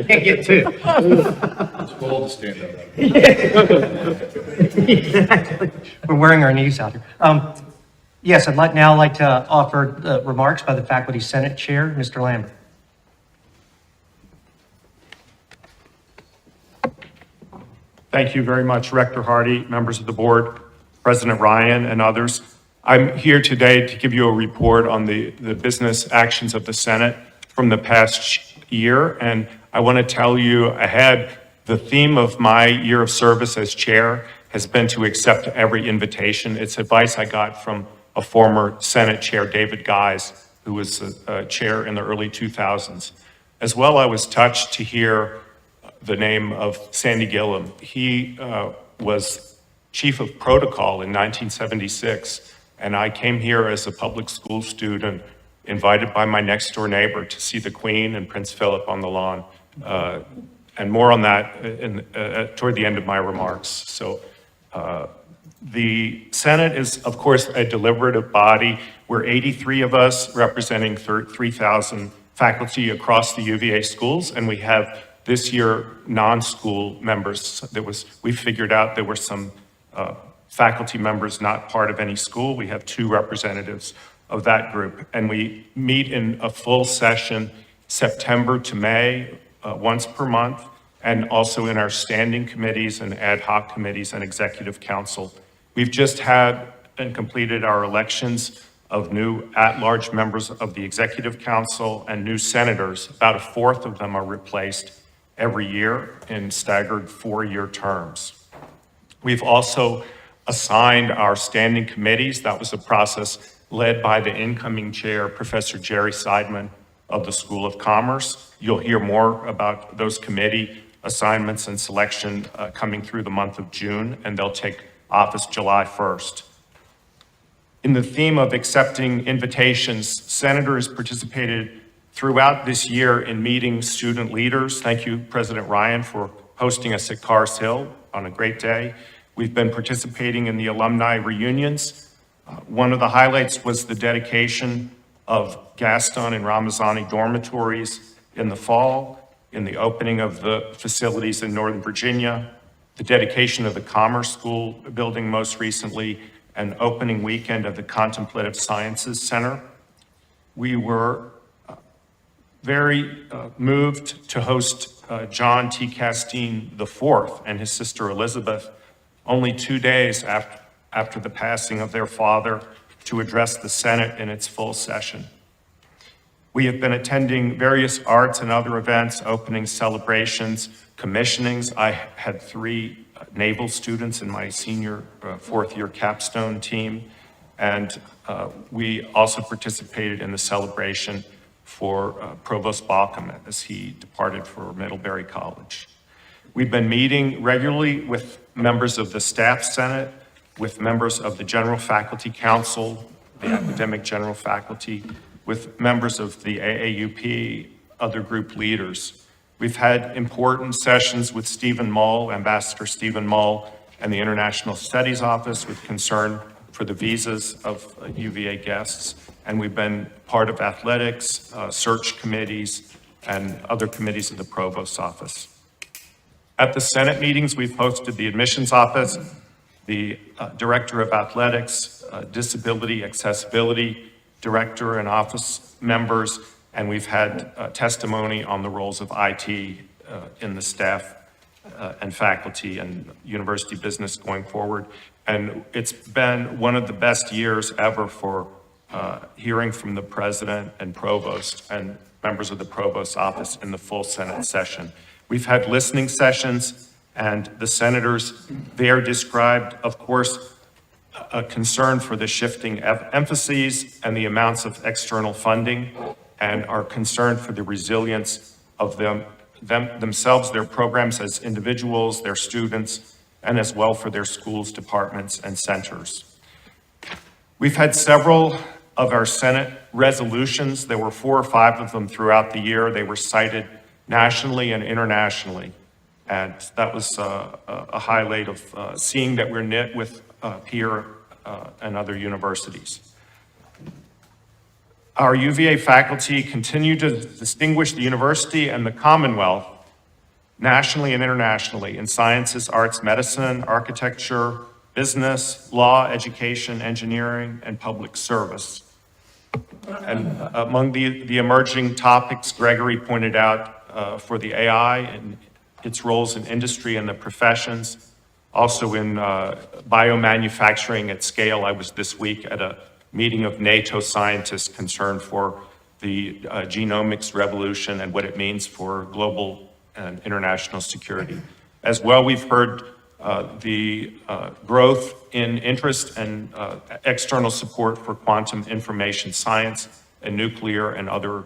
get two. It's cold to stand up. Exactly. We're wearing our knees out here. Yes, I'd now like to offer remarks by the Faculty Senate Chair, Mr. Lambert. Thank you very much, Rector Hardy, members of the board, President Ryan, and others. I'm here today to give you a report on the business actions of the Senate from the past year. And I want to tell you ahead, the theme of my year of service as chair has been to accept every invitation. It's advice I got from a former Senate chair, David Guise, who was a chair in the early 2000s. As well, I was touched to hear the name of Sandy Gillum. He was chief of protocol in 1976. And I came here as a public school student, invited by my next door neighbor to see the Queen and Prince Philip on the lawn. And more on that toward the end of my remarks. So the Senate is, of course, a deliberative body. We're 83 of us representing 3,000 faculty across the UVA schools. And we have this year non-school members. We figured out there were some faculty members not part of any school. We have 2 representatives of that group. And we meet in a full session September to May, once per month, and also in our standing committees and ad hoc committees and executive council. We've just had and completed our elections of new at-large members of the executive council and new senators. About a fourth of them are replaced every year in staggered 4-year terms. We've also assigned our standing committees. That was a process led by the incoming chair, Professor Jerry Seidman of the School of Commerce. You'll hear more about those committee assignments and selection coming through the month of June, and they'll take office July 1st. In the theme of accepting invitations, senators participated throughout this year in meeting student leaders. Thank you, President Ryan, for hosting us at Cars Hill on a great day. We've been participating in the alumni reunions. One of the highlights was the dedication of Gaston and Ramazani dormitories in the fall, in the opening of the facilities in Northern Virginia, the dedication of the Commerce School building most recently, and opening weekend of the Contemplative Sciences Center. We were very moved to host John T. Casteen IV and his sister Elizabeth only 2 days after the passing of their father to address the Senate in its full session. We have been attending various arts and other events, opening celebrations, commissionings. I had 3 naval students in my senior 4th-year capstone team, and we also participated in the celebration for Provost Balcom as he departed for Middlebury College. We've been meeting regularly with members of the Staff Senate, with members of the General Faculty Council, the Academic General Faculty, with members of the AAUP, other group leaders. We've had important sessions with Stephen Mull, Ambassador Stephen Mull, and the International Studies Office with concern for the visas of UVA guests. And we've been part of athletics, search committees, and other committees of the Provost's office. At the Senate meetings, we've hosted the admissions office, the director of athletics, disability accessibility director and office members, and we've had testimony on the roles of IT in the staff and faculty and university business going forward. And it's been one of the best years ever for hearing from the president and provost and members of the provost's office in the full Senate session. We've had listening sessions, and the senators there described, of course, a concern for the shifting emphases and the amounts of external funding, and are concerned for the resilience of themselves, their programs as individuals, their students, and as well for their schools, departments, and centers. We've had several of our Senate resolutions. There were 4 or 5 of them throughout the year. They were cited nationally and internationally. And that was a highlight of seeing that we're knit with peer and other universities. Our UVA faculty continue to distinguish the university and the Commonwealth nationally and internationally in sciences, arts, medicine, architecture, business, law, education, engineering, and public service. And among the emerging topics Gregory pointed out for the AI and its roles in industry and the professions, also in biomanufacturing at scale. I was this week at a meeting of NATO scientists concerned for the genomics revolution and what it means for global and international security. As well, we've heard the growth in interest and external support for quantum information science and nuclear and other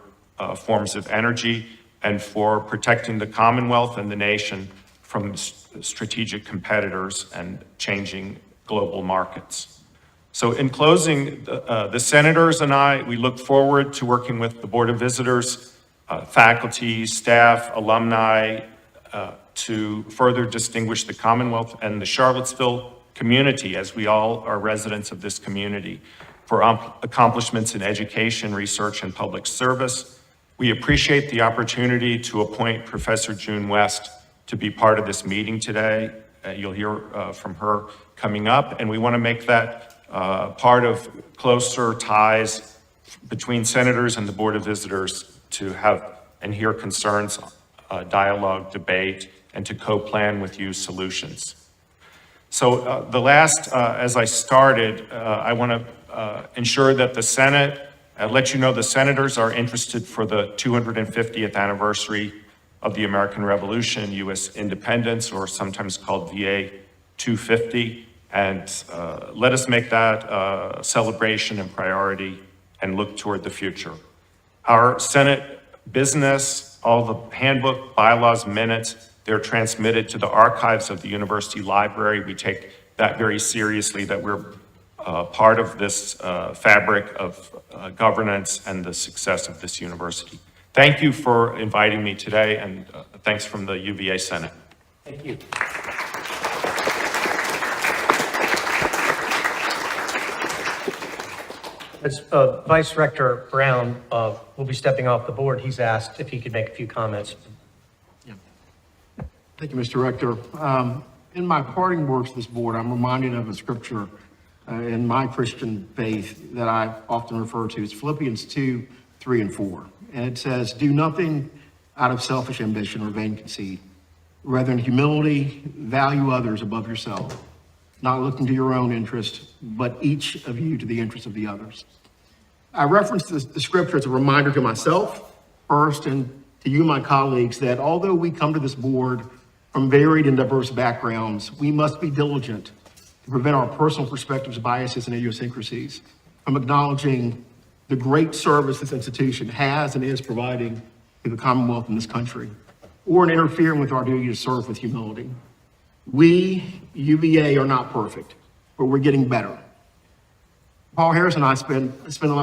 forms of energy, and for protecting the Commonwealth and the nation from strategic competitors and changing global markets. So in closing, the senators and I, we look forward to working with the Board of Visitors, faculty, staff, alumni, to further distinguish the Commonwealth and the Charlottesville community, as we all are residents of this community, for accomplishments in education, research, and public service. We appreciate the opportunity to appoint Professor June West to be part of this meeting today. You'll hear from her coming up, and we want to make that part of closer ties between senators and the Board of Visitors to have and hear concerns, dialogue, debate, and to co-plan with you solutions. So the last, as I started, I want to ensure that the Senate, let you know the senators are interested for the 250th anniversary of the American Revolution, U.S. independence, or sometimes called VA 250. And let us make that a celebration and priority and look toward the future. Our Senate business, all the handbook, bylaws, minutes, they're transmitted to the archives of the university library. We take that very seriously, that we're part of this fabric of governance and the success of this university. Thank you for inviting me today, and thanks from the UVA Senate. Thank you. As Vice Rector Brown will be stepping off the board, he's asked if he could make a few comments. Thank you, Mr. Rector. In my parting words to this board, I'm reminded of a scripture in my Christian faith that I often refer to. It's Philippians 2, 3, and 4. And it says, do nothing out of selfish ambition or vain conceit. Rather, in humility, value others above yourself, not looking to your own interest, but each of you to the interest of the others. I reference the scripture as a reminder to myself first, and to you, my colleagues, that although we come to this board from varied and diverse backgrounds, we must be diligent to prevent our personal perspectives, biases, and idiosyncrasies from acknowledging the great service this institution has and is providing to the Commonwealth in this country, or in interfering with our duty to serve with humility. We, UVA, are not perfect, but we're getting better. Paul Harris and I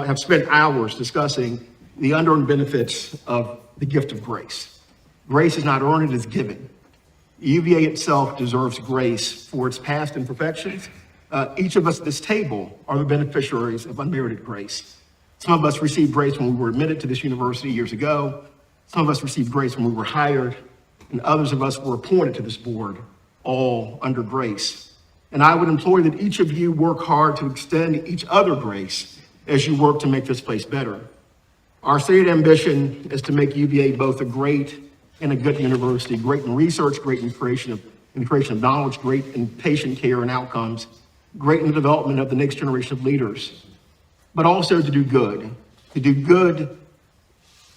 have spent hours discussing the unearned benefits of the gift of grace. Grace is not earned, it is given. UVA itself deserves grace for its past imperfections. Each of us at this table are the beneficiaries of unmerited grace. Some of us received grace when we were admitted to this university years ago. Some of us received grace when we were hired, and others of us were appointed to this board, all under grace. And I would implore that each of you work hard to extend each other grace as you work to make this place better. Our stated ambition is to make UVA both a great and a good university, great in research, great in the creation of knowledge, great in patient care and outcomes, great in the development of the next generation of leaders, but also to do good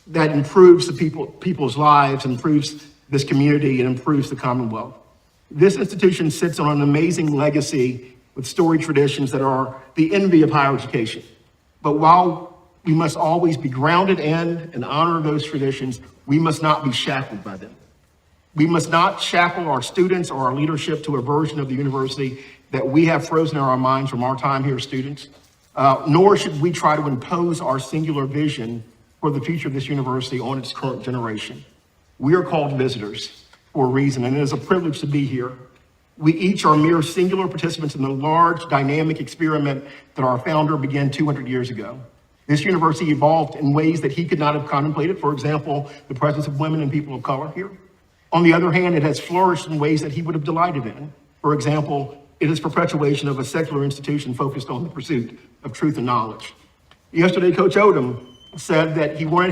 that improves the people's lives, improves this community, and improves the Commonwealth. This institution sits on an amazing legacy with storied traditions that are the envy of higher education. But while we must always be grounded in and honor those traditions, we must not be shackled by them. We must not shackle our students or our leadership to a version of the university that we have frozen in our minds from our time here as students, nor should we try to impose our singular vision for the future of this university on its current generation. We are called visitors for a reason, and it is a privilege to be here. We each are mere singular participants in the large dynamic experiment that our founder began 200 years ago. This university evolved in ways that he could not have contemplated. For example, the presence of women and people of color here. On the other hand, it has flourished in ways that he would have delighted in. For example, it is perpetuation of a secular institution focused on the pursuit of truth and knowledge. Yesterday, Coach Odom said that he wanted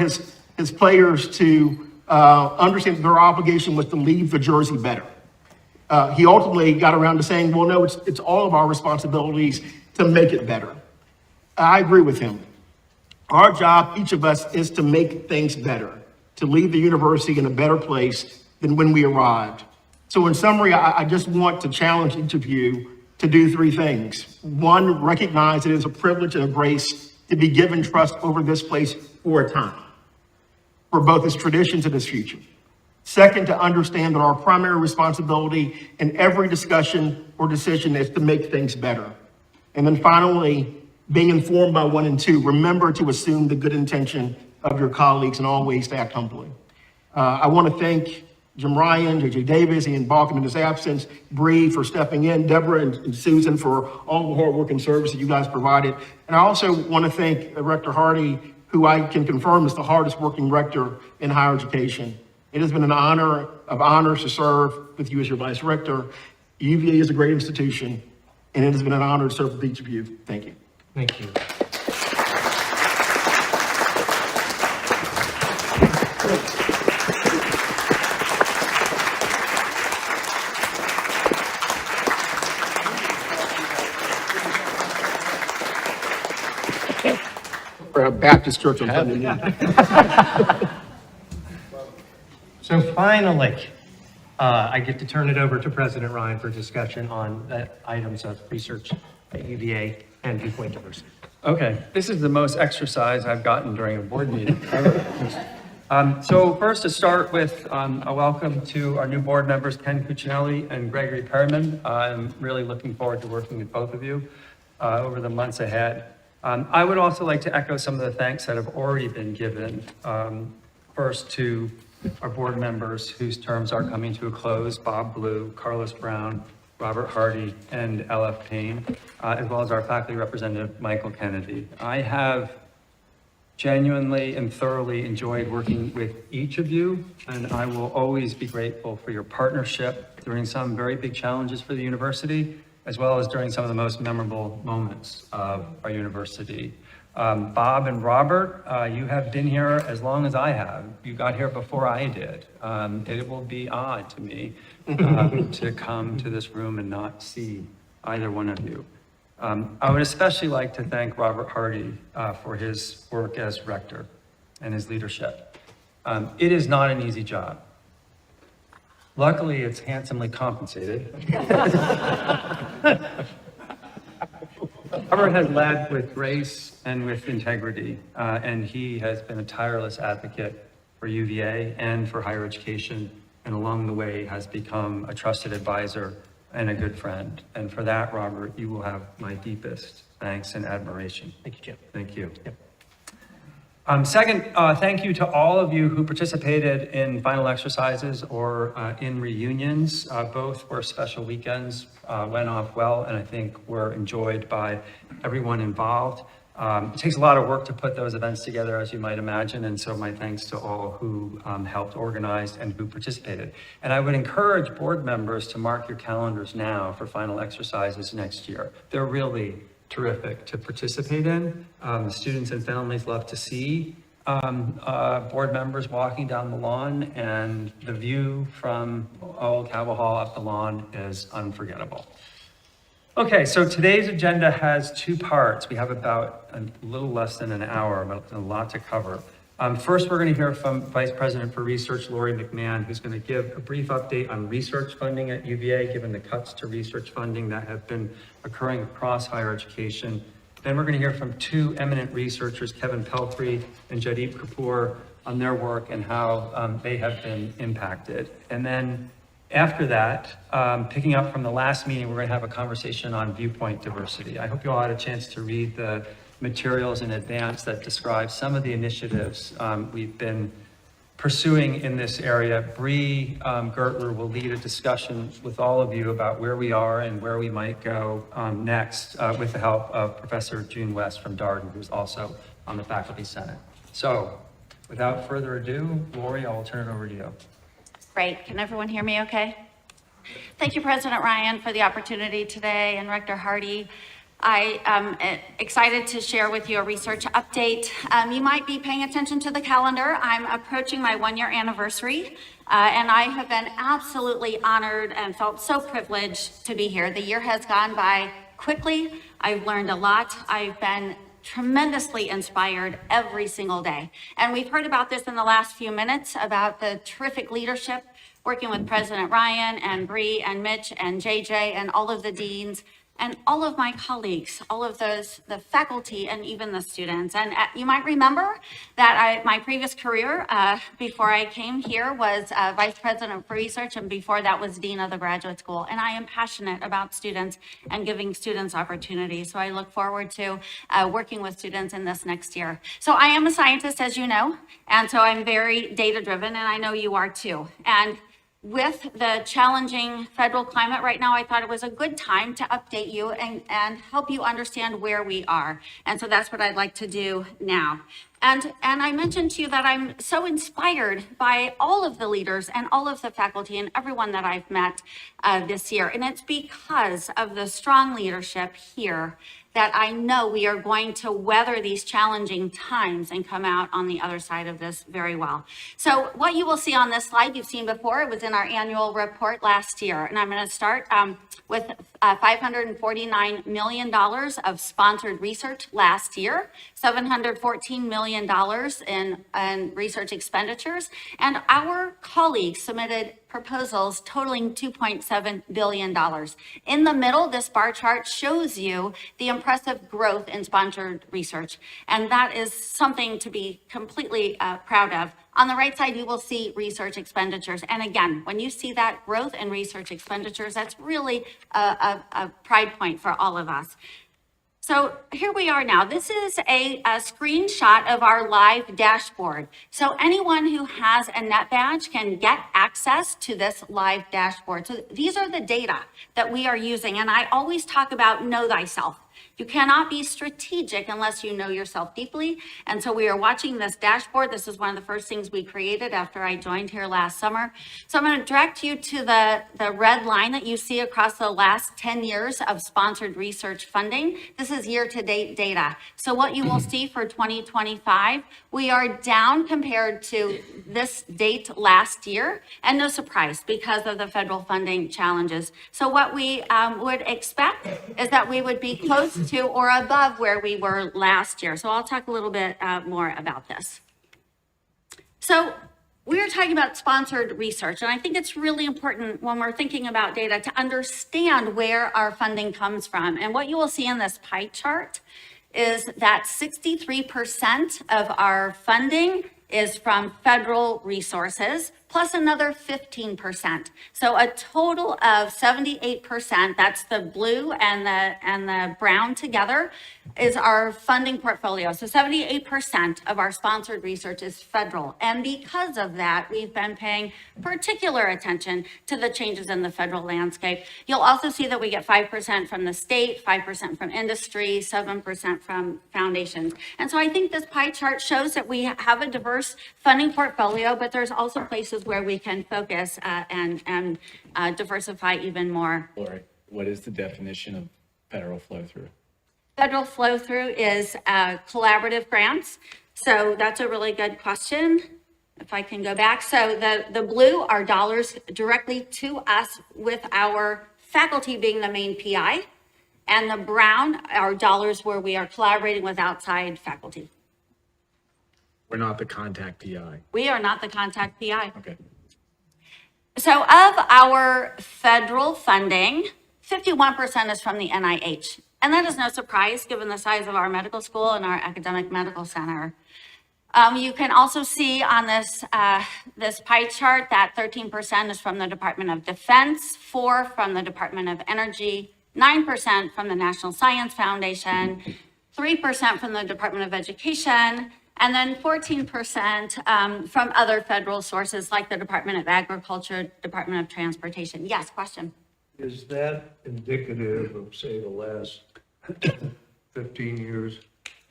his players to understand that their obligation was to leave the jersey better. He ultimately got around to saying, well, no, it's all of our responsibilities to make it better. I agree with him. Our job, each of us, is to make things better, to leave the university in a better place than when we arrived. So in summary, I just want to challenge each of you to do three things. One, recognize it is a privilege and a grace to be given trust over this place for a time, for both its traditions and its future. Second, to understand that our primary responsibility in every discussion or decision is to make things better. And then finally, being informed by 1 and 2, remember to assume the good intention of your colleagues and always to act humbly. I want to thank Jim Ryan, J.J. Davis, Ian Balkin in his absence, Bree for stepping in, Deborah and Susan for all the hard work and service that you guys provided. And I also want to thank Rector Hardy, who I can confirm is the hardest working rector in higher education. It has been an honor of honors to serve with you as your vice rector. UVA is a great institution, and it has been an honor to serve with each of you. Thank you. Thank you. For a Baptist church on Sunday morning. So finally, I get to turn it over to President Ryan for discussion on items of research at UVA and Viewpoint Diversity. Okay, this is the most exercise I've gotten during a board meeting ever. So first to start with, a welcome to our new board members, Ken Cuccinelli and Gregory Perryman. I'm really looking forward to working with both of you over the months ahead. I would also like to echo some of the thanks that have already been given. First to our board members whose terms are coming to a close, Bob Blue, Carlos Brown, Robert Hardy, and LF Payne, as well as our faculty representative, Michael Kennedy. I have genuinely and thoroughly enjoyed working with each of you, and I will always be grateful for your partnership during some very big challenges for the university, as well as during some of the most memorable moments of our university. Bob and Robert, you have been here as long as I have. You got here before I did. It will be odd to me to come to this room and not see either one of you. I would especially like to thank Robert Hardy for his work as rector and his leadership. It is not an easy job. Luckily, it's handsomely compensated. Robert has led with grace and with integrity, and he has been a tireless advocate for UVA and for higher education, and along the way has become a trusted advisor and a good friend. And for that, Robert, you will have my deepest thanks and admiration. Thank you, Jim. Thank you. Yep. Second, thank you to all of you who participated in final exercises or in reunions. Both were special weekends, went off well, and I think were enjoyed by everyone involved. It takes a lot of work to put those events together, as you might imagine, and so my thanks to all who helped organize and who participated. And I would encourage board members to mark your calendars now for final exercises next year. They're really terrific to participate in. The students and families love to see board members walking down the lawn, and the view from Old Cabell Hall up the lawn is unforgettable. Okay, so today's agenda has two parts. We have about a little less than an hour, but a lot to cover. First, we're going to hear from Vice President for Research, Lori McMahon, who's going to give a brief update on research funding at UVA, given the cuts to research funding that have been occurring across higher education. Then we're going to hear from two eminent researchers, Kevin Pelfrey and Jaideep Kapoor, on their work and how they have been impacted. And then after that, picking up from the last meeting, we're going to have a conversation on viewpoint diversity. I hope you all had a chance to read the materials in advance that describe some of the initiatives we've been pursuing in this area. Bree Gertler will lead a discussion with all of you about where we are and where we might go next with the help of Professor June West from Darden, who's also on the Faculty Senate. So without further ado, Lori, I will turn it over to you. Great. Can everyone hear me okay? Thank you, President Ryan, for the opportunity today, and Rector Hardy. I am excited to share with you a research update. You might be paying attention to the calendar. I'm approaching my 1-year anniversary, and I have been absolutely honored and felt so privileged to be here. The year has gone by quickly. I've learned a lot. I've been tremendously inspired every single day. And we've heard about this in the last few minutes about the terrific leadership working with President Ryan and Bree and Mitch and JJ and all of the deans and all of my colleagues, all of those, the faculty and even the students. And you might remember that my previous career before I came here was Vice President for Research, and before that was Dean of the Graduate School. And I am passionate about students and giving students opportunities. So I look forward to working with students in this next year. So I am a scientist, as you know, and so I'm very data-driven, and I know you are too. And with the challenging federal climate right now, I thought it was a good time to update you and help you understand where we are. And so that's what I'd like to do now. And I mentioned to you that I'm so inspired by all of the leaders and all of the faculty and everyone that I've met this year. And it's because of the strong leadership here that I know we are going to weather these challenging times and come out on the other side of this very well. So what you will see on this slide, you've seen before, it was in our annual report last year. And I'm going to start with $549 million of sponsored research last year, $714 million in research expenditures, and our colleagues submitted proposals totaling $2.7 billion. In the middle, this bar chart shows you the impressive growth in sponsored research, and that is something to be completely proud of. On the right side, you will see research expenditures. And again, when you see that growth in research expenditures, that's really a pride point for all of us. So here we are now. This is a screenshot of our live dashboard. So anyone who has a net badge can get access to this live dashboard. So these are the data that we are using. And I always talk about know thyself. You cannot be strategic unless you know yourself deeply. And so we are watching this dashboard. This is one of the first things we created after I joined here last summer. So I'm going to direct you to the red line that you see across the last 10 years of sponsored research funding. This is year-to-date data. So what you will see for 2025, we are down compared to this date last year, and no surprise because of the federal funding challenges. So what we would expect is that we would be close to or above where we were last year. So I'll talk a little bit more about this. So we are talking about sponsored research, and I think it's really important when we're thinking about data to understand where our funding comes from. And what you will see in this pie chart is that 63% of our funding is from federal resources, plus another 15%. So a total of 78%, that's the blue and the brown together, is our funding portfolio. So 78% of our sponsored research is federal. And because of that, we've been paying particular attention to the changes in the federal landscape. You'll also see that we get 5% from the state, 5% from industry, 7% from foundations. And so I think this pie chart shows that we have a diverse funding portfolio, but there's also places where we can focus and diversify even more. Lori, what is the definition of federal flow-through? Federal flow-through is collaborative grants. So that's a really good question. If I can go back. So the blue are dollars directly to us with our faculty being the main PI. And the brown are dollars where we are collaborating with outside faculty. We're not the contact PI. We are not the contact PI. Okay. So of our federal funding, 51% is from the NIH. And that is no surprise given the size of our medical school and our academic medical center. You can also see on this, this pie chart that 13% is from the Department of Defense, 4% from the Department of Energy, 9% from the National Science Foundation, 3% from the Department of Education, and then 14% from other federal sources like the Department of Agriculture, Department of Transportation. Yes, question? Is that indicative of, say, the last 15 years,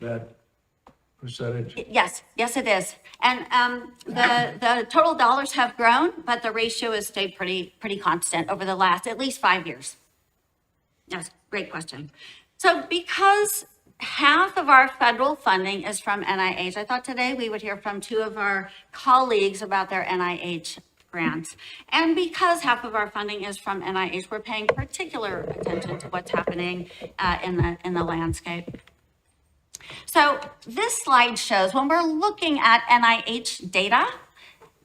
that percentage? Yes, yes, it is. And the total dollars have grown, but the ratio has stayed pretty constant over the last at least 5 years. Yes, great question. So because half of our federal funding is from NIH, I thought today we would hear from two of our colleagues about their NIH grants. And because half of our funding is from NIH, we're paying particular attention to what's happening in the landscape. So this slide shows when we're looking at NIH data,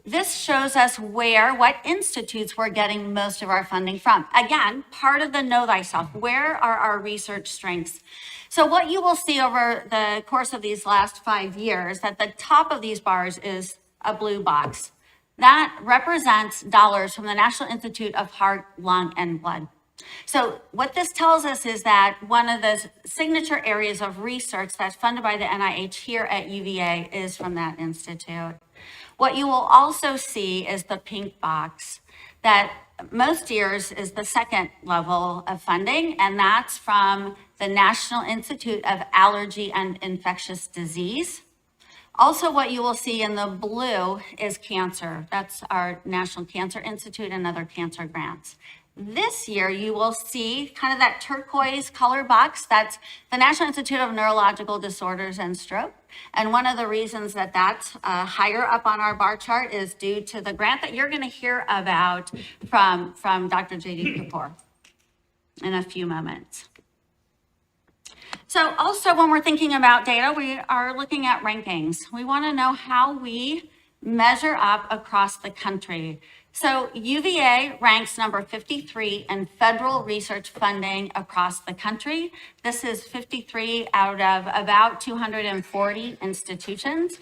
this shows us what institutes we're getting most of our funding from. Again, part of the know thyself. Where are our research strengths? So what you will see over the course of these last 5 years, at the top of these bars is a blue box. That represents dollars from the National Institute of Heart, Lung, and Blood. So what this tells us is that one of the signature areas of research that's funded by the NIH here at UVA is from that institute. What you will also see is the pink box that most years is the second level of funding, and that's from the National Institute of Allergy and Infectious Disease. Also, what you will see in the blue is cancer. That's our National Cancer Institute and other cancer grants. This year, you will see kind of that turquoise color box. That's the National Institute of Neurological Disorders and Stroke. And one of the reasons that that's higher up on our bar chart is due to the grant that you're going to hear about from Dr. J.D. Kapoor in a few moments. So also when we're thinking about data, we are looking at rankings. We want to know how we measure up across the country. So UVA ranks number 53 in federal research funding across the country. This is 53 out of about 240 institutions.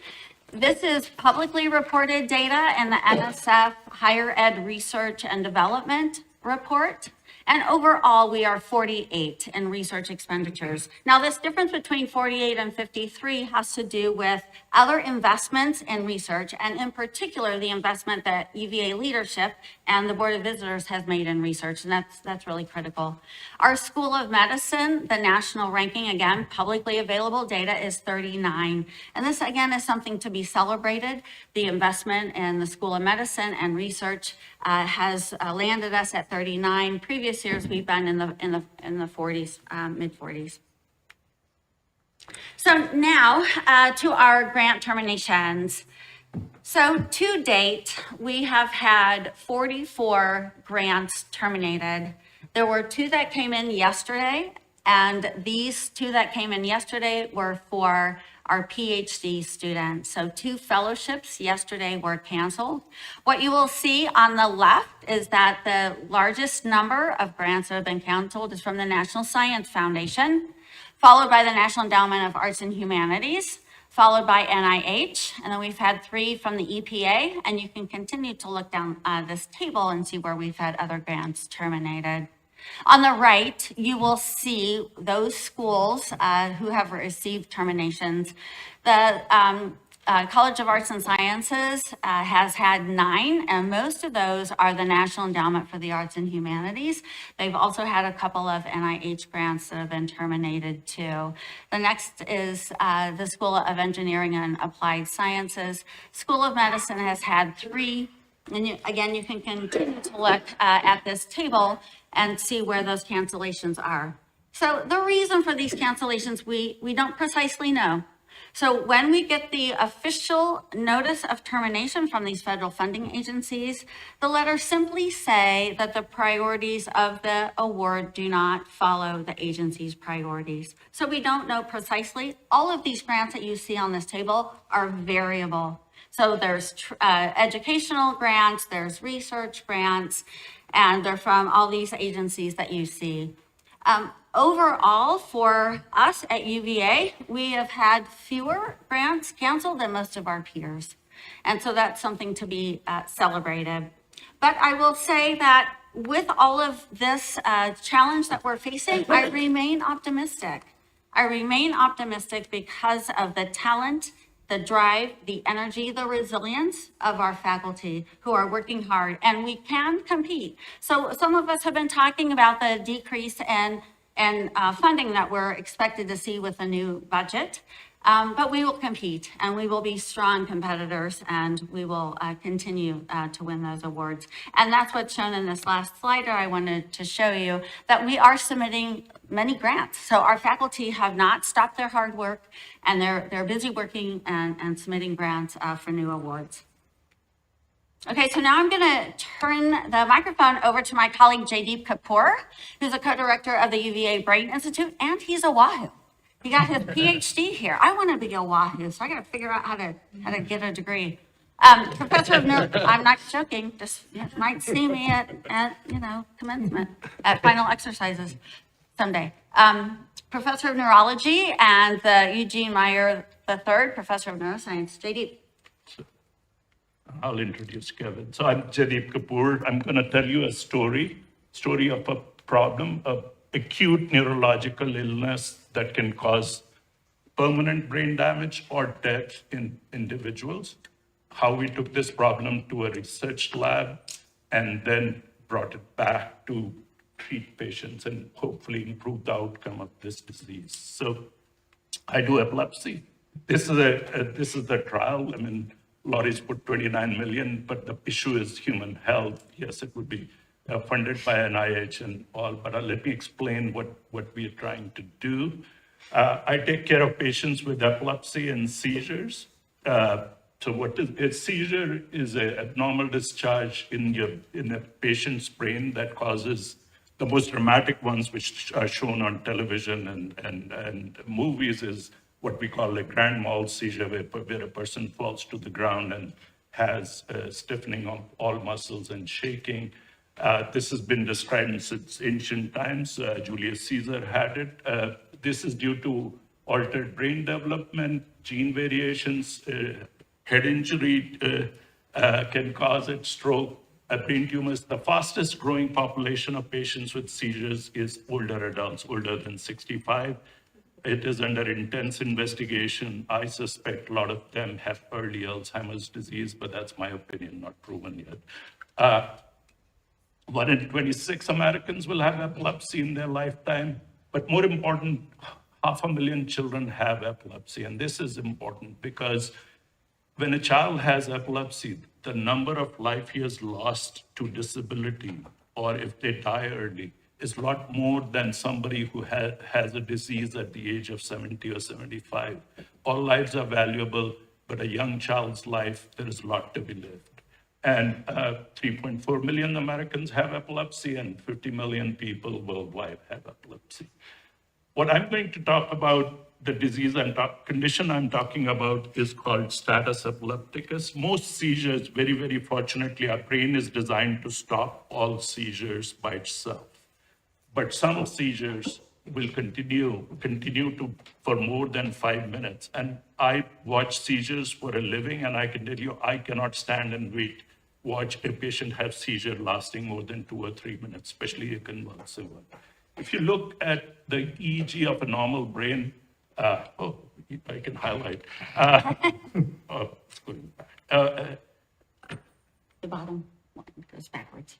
This is publicly reported data in the NSF Higher Ed Research and Development Report. And overall, we are 48 in research expenditures. Now, this difference between 48 and 53 has to do with other investments in research, and in particular, the investment that UVA leadership and the Board of Visitors has made in research, and that's really critical. Our School of Medicine, the national ranking, again, publicly available data is 39. And this, again, is something to be celebrated. The investment in the School of Medicine and research has landed us at 39. Previous years, we've been in the 40s, mid 40s. So now to our grant terminations. So to date, we have had 44 grants terminated. There were 2 that came in yesterday, and these 2 that came in yesterday were for our PhD students. So 2 fellowships yesterday were canceled. What you will see on the left is that the largest number of grants that have been canceled is from the National Science Foundation, followed by the National Endowment of Arts and Humanities, followed by NIH, and then we've had 3 from the EPA, and you can continue to look down this table and see where we've had other grants terminated. On the right, you will see those schools who have received terminations. The College of Arts and Sciences has had 9, and most of those are the National Endowment for the Arts and Humanities. They've also had a couple of NIH grants that have been terminated too. The next is the School of Engineering and Applied Sciences. School of Medicine has had 3. And again, you can continue to look at this table and see where those cancellations are. So the reason for these cancellations, we don't precisely know. So when we get the official notice of termination from these federal funding agencies, the letters simply say that the priorities of the award do not follow the agency's priorities. So we don't know precisely. All of these grants that you see on this table are variable. So there's educational grants, there's research grants, and they're from all these agencies that you see. Overall, for us at UVA, we have had fewer grants canceled than most of our peers. And so that's something to be celebrated. But I will say that with all of this challenge that we're facing, I remain optimistic. I remain optimistic because of the talent, the drive, the energy, the resilience of our faculty who are working hard, and we can compete. So some of us have been talking about the decrease in funding that we're expected to see with the new budget. But we will compete, and we will be strong competitors, and we will continue to win those awards. And that's what's shown in this last slider. I wanted to show you that we are submitting many grants. So our faculty have not stopped their hard work, and they're busy working and submitting grants for new awards. Okay, so now I'm going to turn the microphone over to my colleague Jaydeep Kapoor, who's a co-director of the UVA Brain Institute, and he's a Wahoo. He got his PhD here. I want to be a Wahoo, so I got to figure out how to get a degree. Professor of I'm not joking. Just you might see me at commencement at final exercises someday. Professor of Neurology and the Eugene Meyer III Professor of Neuroscience. Jaydeep. I'll introduce Kevin. So I'm Jaydeep Kapoor. I'm going to tell you a story of a problem, of acute neurological illness that can cause permanent brain damage or death in individuals. How we took this problem to a research lab and then brought it back to treat patients and hopefully improve the outcome of this disease. So I do epilepsy. This is the trial. I mean, Laurie's put 29 million, but the issue is human health. Yes, it would be funded by NIH and all, but let me explain what we are trying to do. I take care of patients with epilepsy and seizures. So what is a seizure is an abnormal discharge in a patient's brain that causes the most dramatic ones, which are shown on television and movies, is what we call a grand mal seizure, where a person falls to the ground and has stiffening of all muscles and shaking. This has been described since ancient times. Julius Caesar had it. This is due to altered brain development, gene variations, head injury can cause it, stroke, brain tumors. The fastest growing population of patients with seizures is older adults, older than 65. It is under intense investigation. I suspect a lot of them have early Alzheimer's disease, but that's my opinion, not proven yet. 1 in 26 Americans will have epilepsy in their lifetime, but more important, 500,000 children have epilepsy. And this is important because when a child has epilepsy, the number of life years lost to disability, or if they die early, is a lot more than somebody who has a disease at the age of 70 or 75. All lives are valuable, but a young child's life, there is a lot to be lived. And 3.4 million Americans have epilepsy, and 50 million people worldwide have epilepsy. What I'm going to talk about, the disease condition I'm talking about, is called status epilepticus. Most seizures, very, very fortunately, our brain is designed to stop all seizures by itself. But some seizures will continue for more than 5 minutes. And I watch seizures for a living, and I can tell you, I cannot stand and watch a patient have seizure lasting more than 2 or 3 minutes, especially a convulsive one. If you look at the EEG of a normal brain, I can highlight. It's going back. The bottom one goes backwards.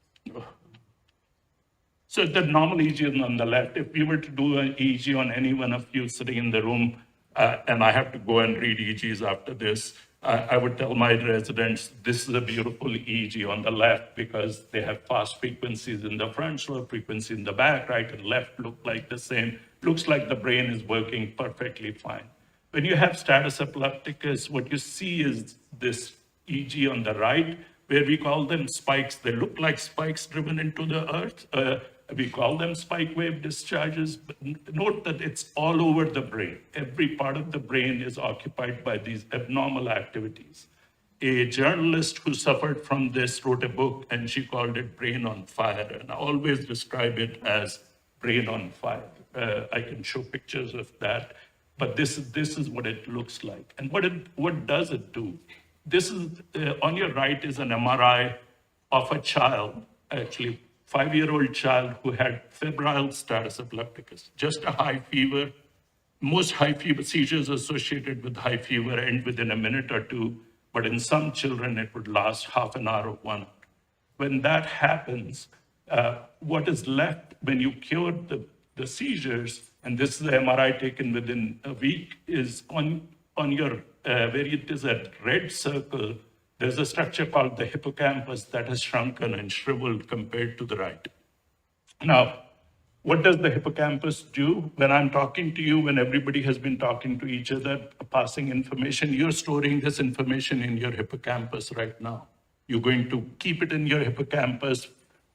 So the normal EEG is on the left. If we were to do an EEG on any one of you sitting in the room, and I have to go and read EEGs after this, I would tell my residents, this is a beautiful EEG on the left because they have fast frequencies in the front, slow frequency in the back, right and left look like the same. Looks like the brain is working perfectly fine. When you have status epilepticus, what you see is this EEG on the right, where we call them spikes. They look like spikes driven into the earth. We call them spike wave discharges, but note that it's all over the brain. Every part of the brain is occupied by these abnormal activities. A journalist who suffered from this wrote a book, and she called it Brain on Fire, and I always describe it as brain on fire. I can show pictures of that, but this is what it looks like. And what does it do? This is, on your right is an MRI of a child, actually, 5-year-old child who had febrile status epilepticus, just a high fever. Most high fever seizures associated with high fever end within a minute or two, but in some children, it would last half an hour or 1 hour. When that happens, what is left when you cure the seizures, and this is the MRI taken within a week, is on your, where it is a red circle, there's a structure called the hippocampus that has shrunken and shriveled compared to the right. Now, what does the hippocampus do? When I'm talking to you, when everybody has been talking to each other, passing information, you're storing this information in your hippocampus right now. You're going to keep it in your hippocampus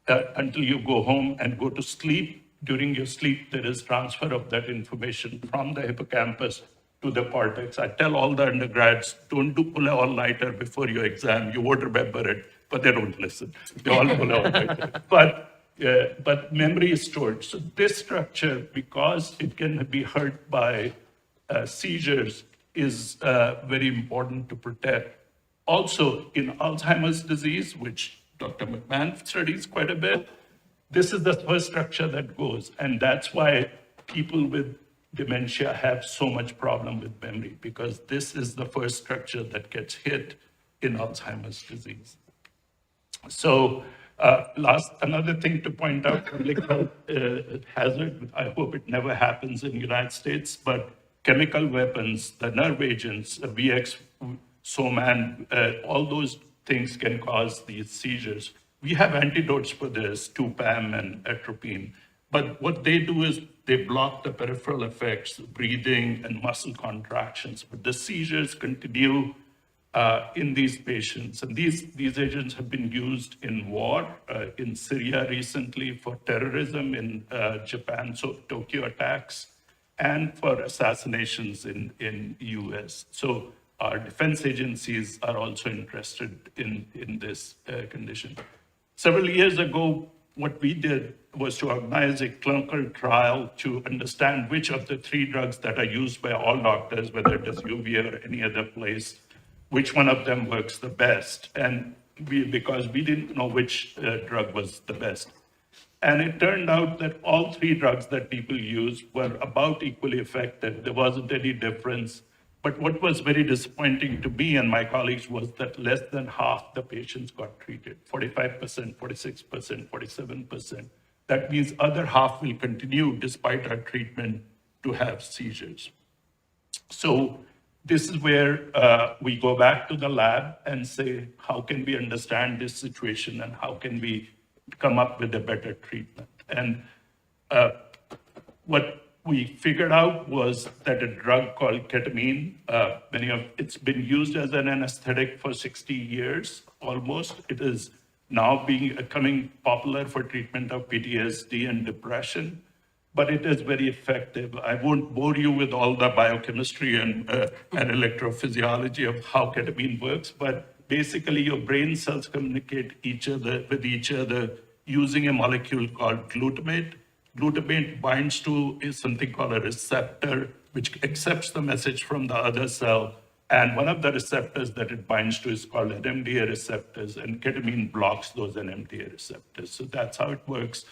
until you go home and go to sleep. During your sleep, there is transfer of that information from the hippocampus to the cortex. I tell all the undergrads, don't pull an all-nighter before your exam. You won't remember it, but they don't listen. They all pull an all-nighter. But memory is stored. So this structure, because it can be hurt by seizures, is very important to protect. Also, in Alzheimer's disease, which Dr. McMahon studies quite a bit, this is the first structure that goes. And that's why people with dementia have so much problem with memory, because this is the first structure that gets hit in Alzheimer's disease. So another thing to point out, public health hazard, I hope it never happens in the United States, but chemical weapons, the nerve agents, VX, SOMAN, all those things can cause these seizures. We have antidotes for this, 2-PAM and atropine. But what they do is they block the peripheral effects, breathing and muscle contractions. But the seizures continue in these patients. And these agents have been used in war, in Syria recently, for terrorism in Japan, so Tokyo attacks, and for assassinations in US. So our defense agencies are also interested in this condition. Several years ago, what we did was to organize a clinical trial to understand which of the 3 drugs that are used by all doctors, whether it is UVA or any other place, which one of them works the best. And because we didn't know which drug was the best. And it turned out that all 3 drugs that people used were about equally effective. There wasn't any difference. But what was very disappointing to me and my colleagues was that less than half the patients got treated, 45%, 46%, 47%. That means other half will continue despite our treatment to have seizures. So this is where we go back to the lab and say, how can we understand this situation and how can we come up with a better treatment? And what we figured out was that a drug called ketamine, it's been used as an anesthetic for 60 years, almost. It is now becoming popular for treatment of PTSD and depression, but it is very effective. I won't bore you with all the biochemistry and electrophysiology of how ketamine works, but basically your brain cells communicate with each other using a molecule called glutamate. Glutamate binds to something called a receptor, which accepts the message from the other cell. And one of the receptors that it binds to is called NMDA receptors, and ketamine blocks those NMDA receptors. So that's how it works.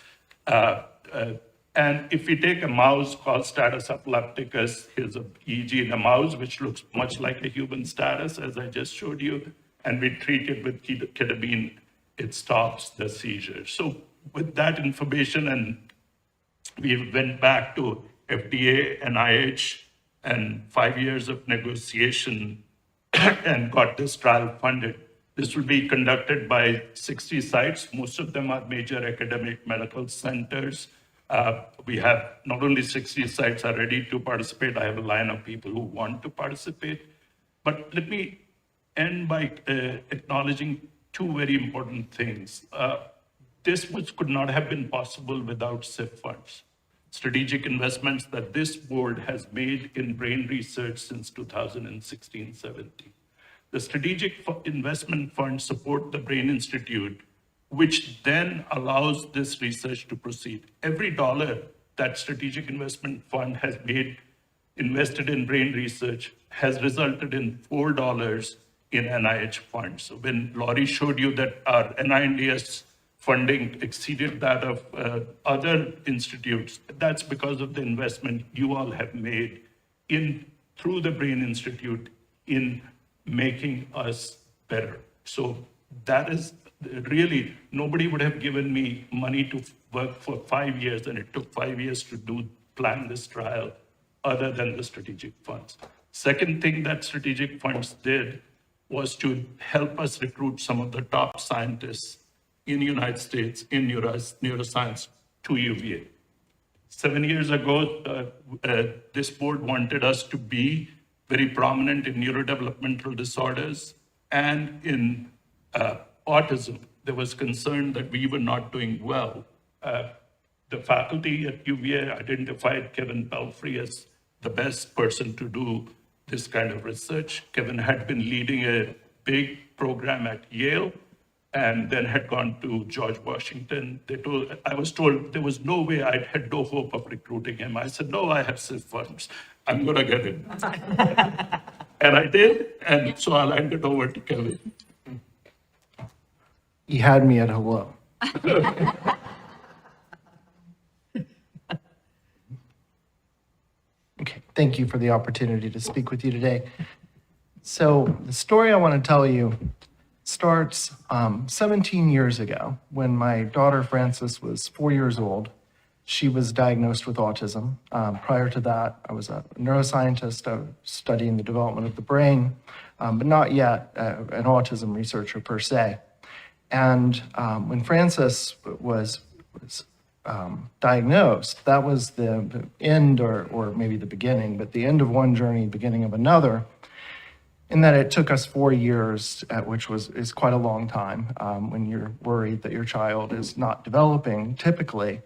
And if we take a mouse called status epilepticus, here's an EEG in a mouse, which looks much like a human status, as I just showed you, and we treat it with ketamine, it stops the seizure. So with that information, and we went back to FDA, NIH, and 5 years of negotiation and got this trial funded. This will be conducted by 60 sites. Most of them are major academic medical centers. We have not only 60 sites are ready to participate, I have a line of people who want to participate. But let me end by acknowledging 2 very important things. This could not have been possible without SIF funds, strategic investments that this board has made in brain research since 2016-17. The strategic investment funds support the Brain Institute, which then allows this research to proceed. Every dollar that strategic investment fund has invested in brain research has resulted in $4 in NIH funds. So when Laurie showed you that our NINDS funding exceeded that of other institutes, that's because of the investment you all have made through the Brain Institute in making us better. So that is really, nobody would have given me money to work for 5 years, and it took 5 years to plan this trial other than the strategic funds. Second thing that strategic funds did was to help us recruit some of the top scientists in the United States in neuroscience to UVA. 7 years ago, this board wanted us to be very prominent in neurodevelopmental disorders and in autism. There was concern that we were not doing well. The faculty at UVA identified Kevin Pelfrey as the best person to do this kind of research. Kevin had been leading a big program at Yale and then had gone to George Washington. I was told there was no way, I had no hope of recruiting him. I said, no, I have SIF funds. I'm gonna get him. And I did, and so I'll hand it over to Kevin. He had me at hello. Okay, thank you for the opportunity to speak with you today. So the story I want to tell you starts 17 years ago when my daughter Frances was 4 years old. She was diagnosed with autism. Prior to that, I was a neuroscientist studying the development of the brain, but not yet an autism researcher per se. And when Frances was diagnosed, that was the end, or maybe the beginning, but the end of one journey, beginning of another, in that it took us 4 years, which is quite a long time when you're worried that your child is not developing typically.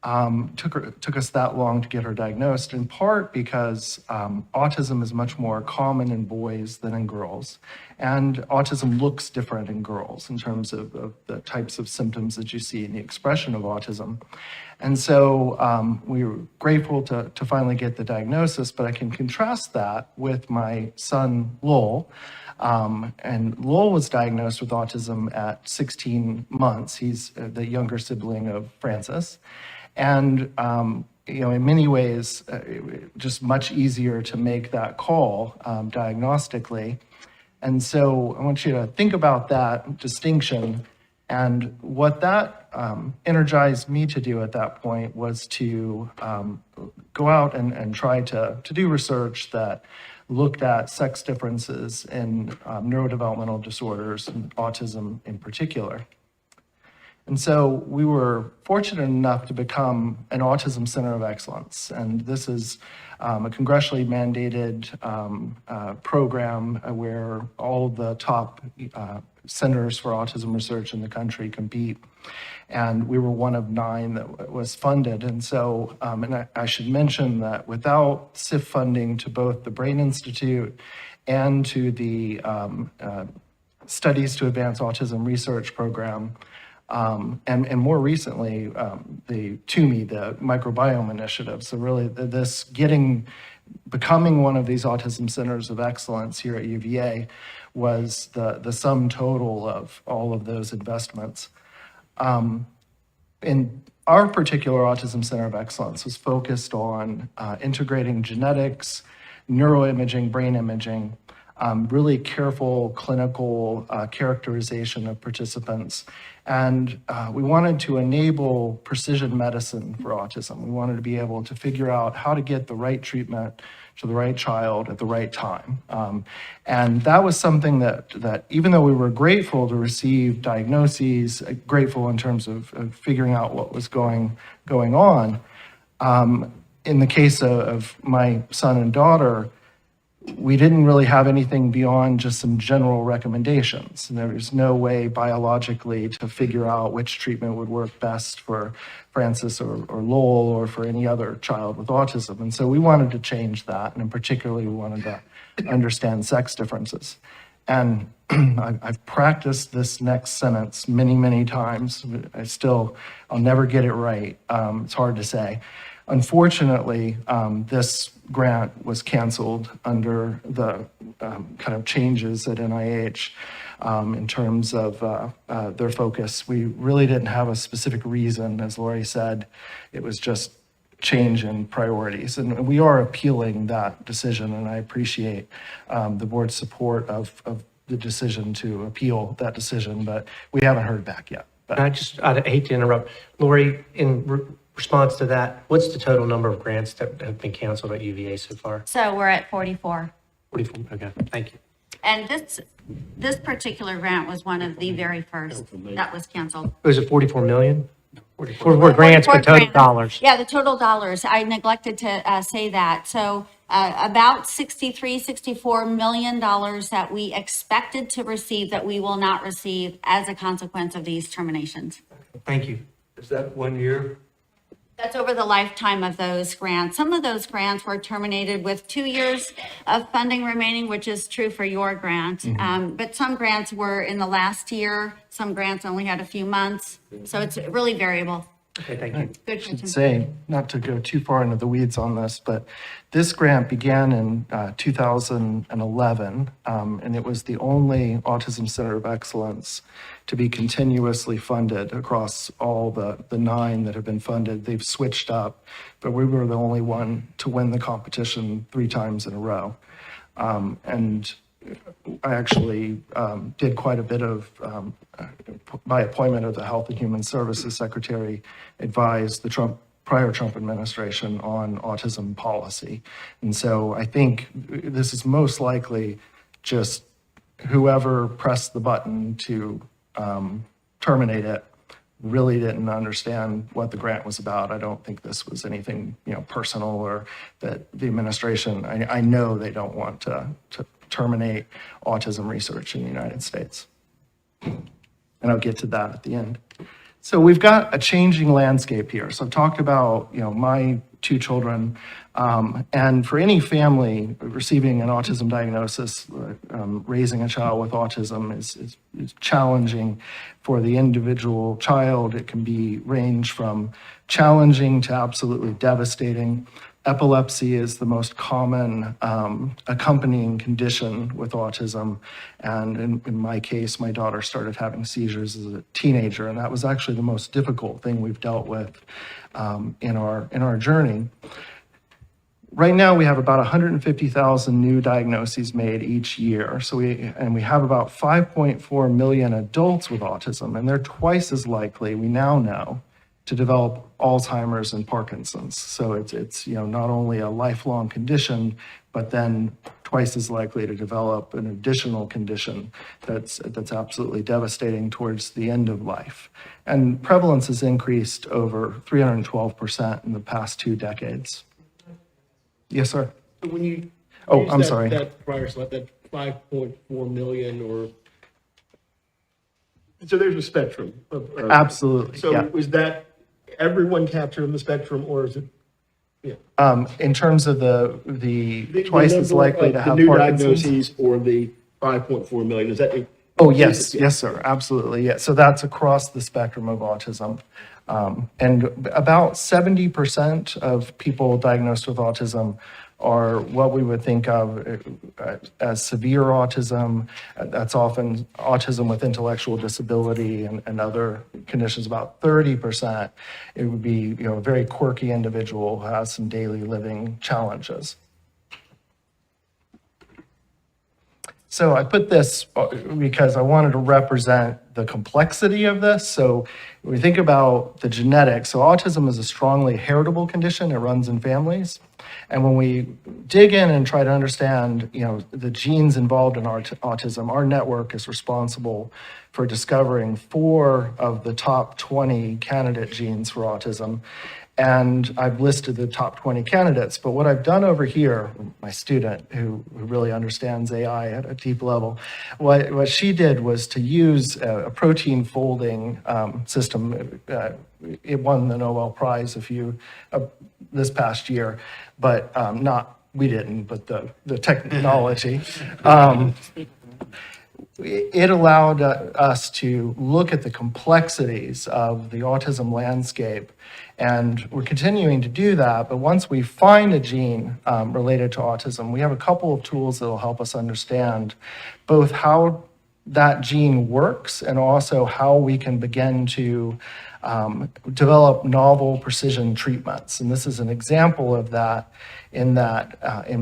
Took us that long to get her diagnosed, in part because autism is much more common in boys than in girls. And autism looks different in girls in terms of the types of symptoms that you see in the expression of autism. And so we were grateful to finally get the diagnosis, but I can contrast that with my son, Lowell. And Lowell was diagnosed with autism at 16 months. He's the younger sibling of Frances. And, in many ways, just much easier to make that call diagnostically. And so I want you to think about that distinction. And what that energized me to do at that point was to go out and try to do research that looked at sex differences in neurodevelopmental disorders and autism in particular. And so we were fortunate enough to become an Autism Center of Excellence. And this is a congressionally mandated program where all the top centers for autism research in the country compete. And we were one of 9 that was funded. And so, and I should mention that without SIF funding to both the Brain Institute and to the Studies to Advance Autism Research Program, and more recently, the TUMI, the microbiome initiative. So really this becoming one of these autism centers of excellence here at UVA was the sum total of all of those investments. In our particular Autism Center of Excellence was focused on integrating genetics, neuroimaging, brain imaging, really careful clinical characterization of participants. And we wanted to enable precision medicine for autism. We wanted to be able to figure out how to get the right treatment to the right child at the right time. And that was something that even though we were grateful to receive diagnoses, grateful in terms of figuring out what was going on, in the case of my son and daughter, we didn't really have anything beyond just some general recommendations. And there was no way biologically to figure out which treatment would work best for Frances or Lowell or for any other child with autism. And so we wanted to change that. And in particular, we wanted to understand sex differences. And I've practiced this next sentence many, many times. I'll never get it right. It's hard to say. Unfortunately, this grant was canceled under the kind of changes at NIH in terms of their focus. We really didn't have a specific reason, as Lori said. It was just change in priorities. And we are appealing that decision, and I appreciate the board's support of the decision to appeal that decision, but we haven't heard back yet. But I hate to interrupt. Lori, in response to that, what's the total number of grants that have been canceled at UVA so far? So we're at 44. 44, okay, thank you. And this particular grant was one of the very first that was canceled. Was it 44 million? 44 grants, but 44 total grants. dollars. Yeah, the total dollars. I neglected to say that. So about 63, 64 million dollars that we expected to receive that we will not receive as a consequence of these terminations. Thank you. Is that 1 year? That's over the lifetime of those grants. Some of those grants were terminated with 2 years of funding remaining, which is true for your grant. But some grants were in the last year. Some grants only had a few months. So it's really variable. Okay, thank you. Good I should question. say, not to go too far into the weeds on this, but this grant began in 2011, and it was the only Autism Center of Excellence to be continuously funded across all the 9 that have been funded. They've switched up, but we were the only one to win the competition 3 times in a row. And I actually did quite a bit of, by appointment of the Health and Human Services Secretary, advised the prior Trump administration on autism policy. And so I think this is most likely just whoever pressed the button to terminate it really didn't understand what the grant was about. I don't think this was anything, personal, or that the administration, I know they don't want to terminate autism research in the United States. And I'll get to that at the end. So we've got a changing landscape here. So I've talked about, my 2 children, and for any family receiving an autism diagnosis, raising a child with autism is challenging for the individual child. It can be range from challenging to absolutely devastating. Epilepsy is the most common accompanying condition with autism. And in my case, my daughter started having seizures as a teenager, and that was actually the most difficult thing we've dealt with in our journey. Right now, we have about 150,000 new diagnoses made each year. So we have about 5.4 million adults with autism, and they're twice as likely, we now know, to develop Alzheimer's and Parkinson's. So it's not only a lifelong condition, but then twice as likely to develop an additional condition that's absolutely devastating towards the end of life. And prevalence has increased over 312% in the past 2 decades. Yes, sir. So when you. Oh, use I'm that- sorry. That prior slide, that 5.4 million or. So there's a spectrum of. Absolutely, So yeah. was that everyone captured in the spectrum, or is it? In terms of the twice as number likely of to have the new Parkinson's. diagnoses or the 5.4 million, is that? Oh, yes, yes, sir, absolutely, yeah. So that's across the spectrum of autism. And about 70% of people diagnosed with autism are what we would think of as severe autism. That's often autism with intellectual disability and other conditions. About 30%, it would be a very quirky individual who has some daily living challenges. So I put this because I wanted to represent the complexity of this. So when we think about the genetics, so autism is a strongly heritable condition. It runs in families. And when we dig in and try to understand, the genes involved in autism, our network is responsible for discovering 4 of the top 20 candidate genes for autism. And I've listed the top 20 candidates, but what I've done over here, my student who really understands AI at a deep level, what she did was to use a protein folding system. It won the Nobel Prize this past year, but we didn't, but the technology. It allowed us to look at the complexities of the autism landscape, and we're continuing to do that. But once we find a gene related to autism, we have a couple of tools that will help us understand both how that gene works and also how we can begin to develop novel precision treatments. And this is an example of that in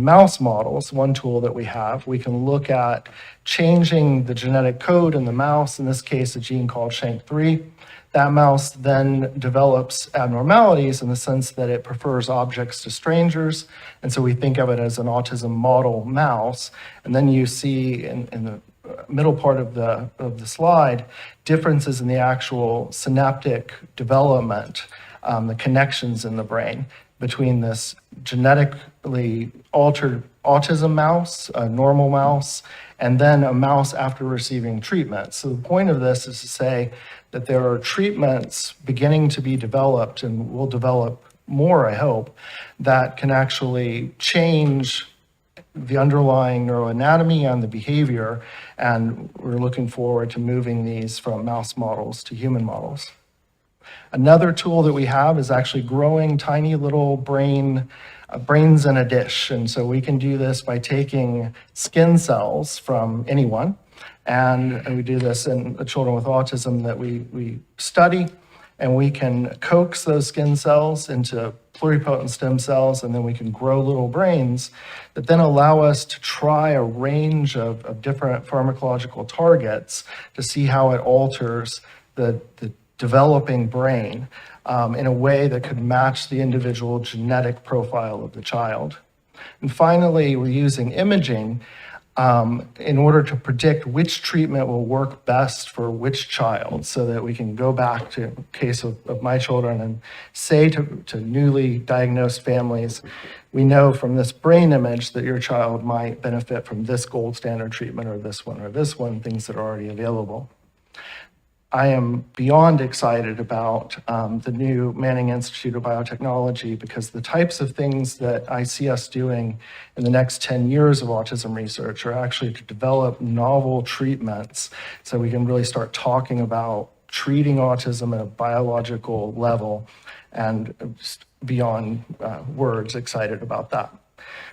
mouse models, one tool that we have, we can look at changing the genetic code in the mouse, in this case, a gene called SHANK3. That mouse then develops abnormalities in the sense that it prefers objects to strangers. And so we think of it as an autism model mouse. And then you see in the middle part of the slide, differences in the actual synaptic development, the connections in the brain between this genetically altered autism mouse, a normal mouse, and then a mouse after receiving treatment. So the point of this is to say that there are treatments beginning to be developed, and will develop more, I hope, that can actually change the underlying neuroanatomy and the behavior, and we're looking forward to moving these from mouse models to human models. Another tool that we have is actually growing tiny little brains in a dish, and so we can do this by taking skin cells from anyone, and we do this in the children with autism that we study, and we can coax those skin cells into pluripotent stem cells, and then we can grow little brains that then allow us to try a range of different pharmacological targets to see how it alters the developing brain in a way that could match the individual genetic profile of the child. And finally, we're using imaging in order to predict which treatment will work best for which child, so that we can go back to the case of my children and say to newly diagnosed families, we know from this brain image that your child might benefit from this gold standard treatment or this one, things that are already available. I am beyond excited about the new Manning Institute of Biotechnology, because the types of things that I see us doing in the next 10 years of autism research are actually to develop novel treatments so we can really start talking about treating autism at a biological level, and just beyond words excited about that.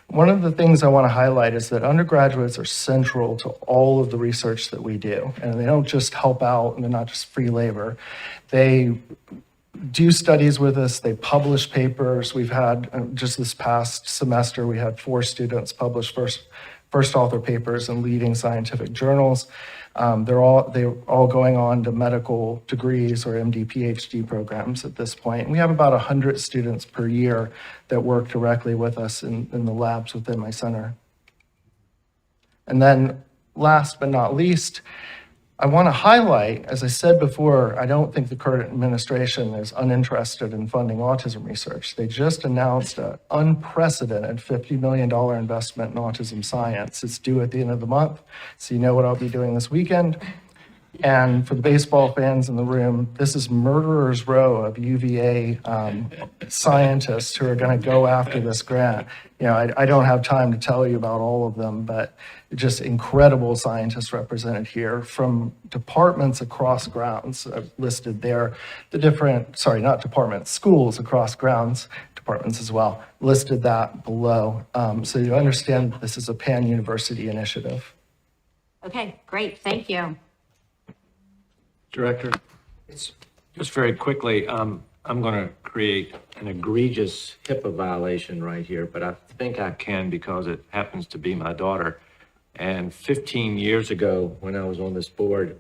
One of the things I want to highlight is that undergraduates are central to all of the research that we do, and they don't just help out, and they're not just free labor. They do studies with us, they publish papers. We've had, just this past semester, we had 4 students publish first author papers in leading scientific journals. They're all going on to medical degrees or MD, PhD programs at this point. And we have about 100 students per year that work directly with us in the labs within my center. And then last but not least, I want to highlight, as I said before, I don't think the current administration is uninterested in funding autism research. They just announced an unprecedented $50 million investment in autism science. It's due at the end of the month, so you know what I'll be doing this weekend. And for the baseball fans in the room, this is murderer's row of UVA scientists who are going to go after this grant. You know, I don't have time to tell you about all of them, but just incredible scientists represented here from departments across grounds. I've listed there the different, sorry, not departments, schools across grounds, departments as well, listed that below. So you understand this is a pan-university initiative. Okay, great, thank you. Director, just very quickly, I'm going to create an egregious HIPAA violation right here, but I think I can because it happens to be my daughter. And 15 years ago, when I was on this board,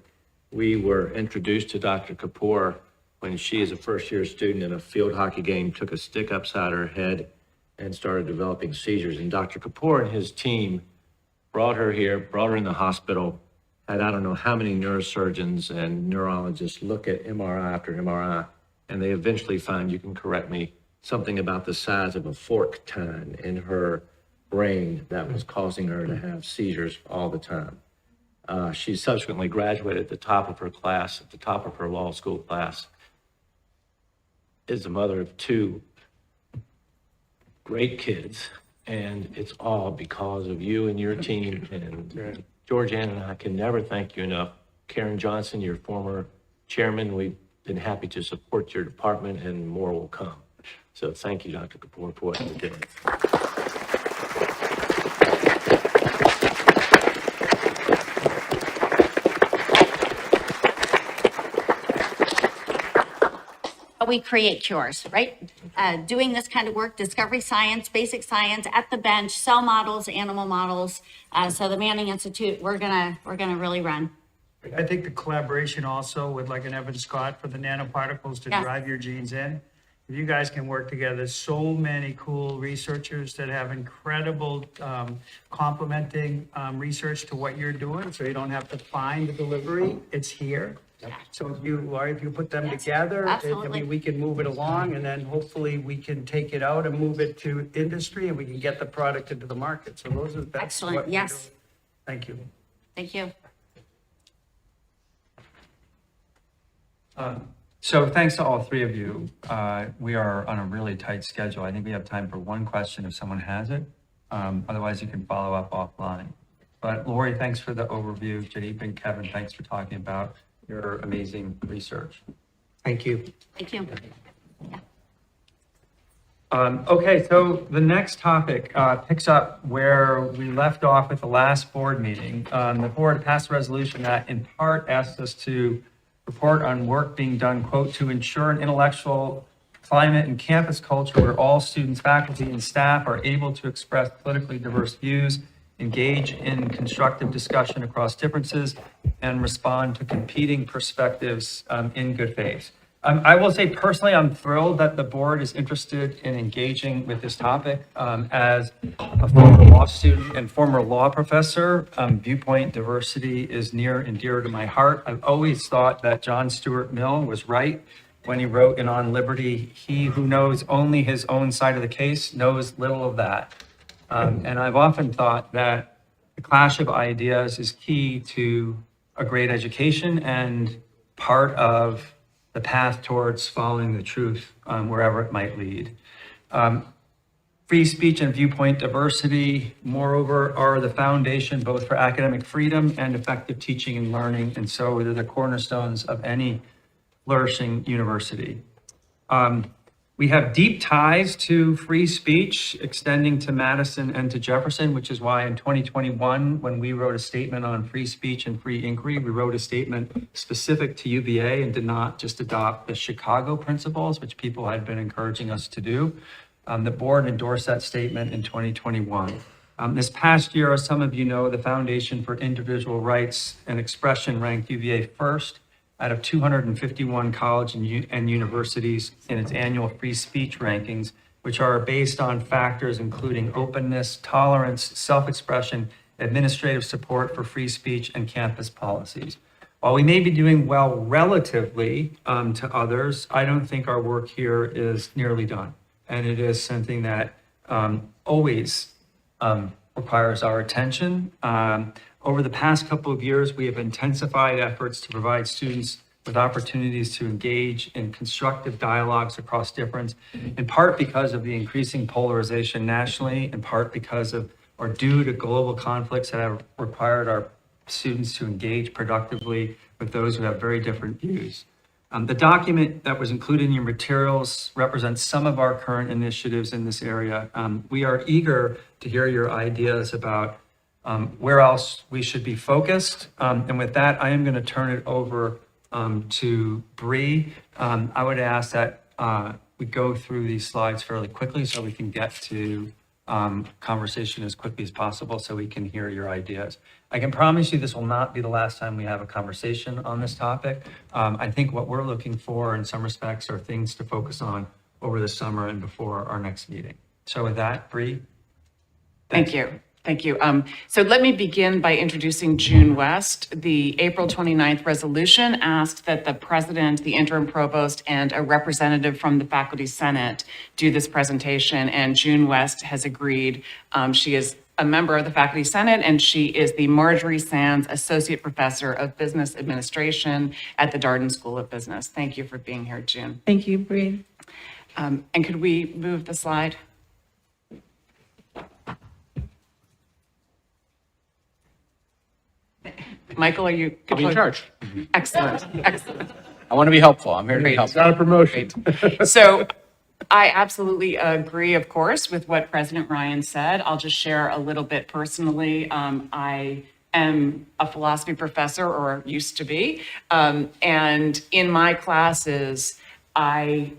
we were introduced to Dr. Kapoor when she, as a first-year student in a field hockey game, took a stick upside her head and started developing seizures. And Dr. Kapoor and his team brought her here, brought her in the hospital, had I don't know how many neurosurgeons and neurologists look at MRI after MRI, and they eventually find, you can correct me, something about the size of a fork tine in her brain that was causing her to have seizures all the time. She subsequently graduated at the top of her class, at the top of her law school class, is the mother of 2 great kids, and it's all because of you and your team. And Georgianne and I can never thank you enough. Karen Johnson, your former chairman, we've been happy to support your department, and more will come. So thank you, Dr. Kapoor, for what you're doing. we create cures, right? Doing this kind of work, discovery science, basic science at the bench, cell models, animal models. So the Manning Institute, we're gonna really run. I think the collaboration also with like an Evan Scott for the nanoparticles to Yes. drive your genes in. If you guys can work together, so many cool researchers that have incredible complementing research to what you're doing, so you don't have to find the delivery, it's here. So if you put them together, I absolutely. mean, we can move it along, and then hopefully we can take it out and move it to industry, and we can get the product into the market. So that's Excellent, what we're yes. doing. Thank you. Thank you. So thanks to all three of you. We are on a really tight schedule. I think we have time for one question if someone has it. Otherwise, you can follow up offline. But Lori, thanks for the overview. Jadeep and Kevin, thanks for talking about your amazing research. Thank you. Thank you. Okay, so the next topic picks up where we left off at the last board meeting. The board passed a resolution that in part asked us to report on work being done, quote, to ensure an intellectual climate and campus culture where all students, faculty, and staff are able to express politically diverse views, engage in constructive discussion across differences, and respond to competing perspectives in good faith. I will say personally, I'm thrilled that the board is interested in engaging with this topic. As a former law student and former law professor, viewpoint diversity is near and dear to my heart. I've always thought that John Stuart Mill was right when he wrote in On Liberty, "He who knows only his own side of the case knows little of that." And I've often thought that the clash of ideas is key to a great education and part of the path towards following the truth wherever it might lead. Free speech and viewpoint diversity, moreover, are the foundation both for academic freedom and effective teaching and learning, and so they're the cornerstones of any flourishing university. We have deep ties to free speech extending to Madison and to Jefferson, which is why in 2021, when we wrote a statement on free speech and free inquiry, we wrote a statement specific to UVA and did not just adopt the Chicago principles, which people had been encouraging us to do. The board endorsed that statement in 2021. This past year, as some of you know, the Foundation for Individual Rights and Expression ranked UVA first out of 251 colleges and universities in its annual free speech rankings, which are based on factors including openness, tolerance, self-expression, administrative support for free speech, and campus policies. While we may be doing well relatively to others, I don't think our work here is nearly done. And it is something that always requires our attention. Over the past couple of years, we have intensified efforts to provide students with opportunities to engage in constructive dialogues across difference, in part because of the increasing polarization nationally, in part because of or due to global conflicts that have required our students to engage productively with those who have very different views. The document that was included in your materials represents some of our current initiatives in this area. We are eager to hear your ideas about where else we should be focused. And with that, I am going to turn it over to Bree. I would ask that we go through these slides fairly quickly so we can get to conversation as quickly as possible so we can hear your ideas. I can promise you this will not be the last time we have a conversation on this topic. I think what we're looking for in some respects are things to focus on over the summer and before our next meeting. So with that, Bree. Thank you. Thank you. So let me begin by introducing June West. The April 29th resolution asked that the president, the interim provost, and a representative from the faculty senate do this presentation, and June West has agreed. She is a member of the faculty senate, and she is the Marjorie Sands Associate Professor of Business Administration at the Darden School of Business. Thank you for being here, June. Thank you, Bree. And could we move the slide? Michael, are you? I'll be in charge. Excellent, excellent. I want to be helpful. I'm here to be Great. helpful. Not a promotion. So I absolutely agree, of course, with what President Ryan said. I'll just share a little bit personally. I am a philosophy professor, or used to be, and in my classes, I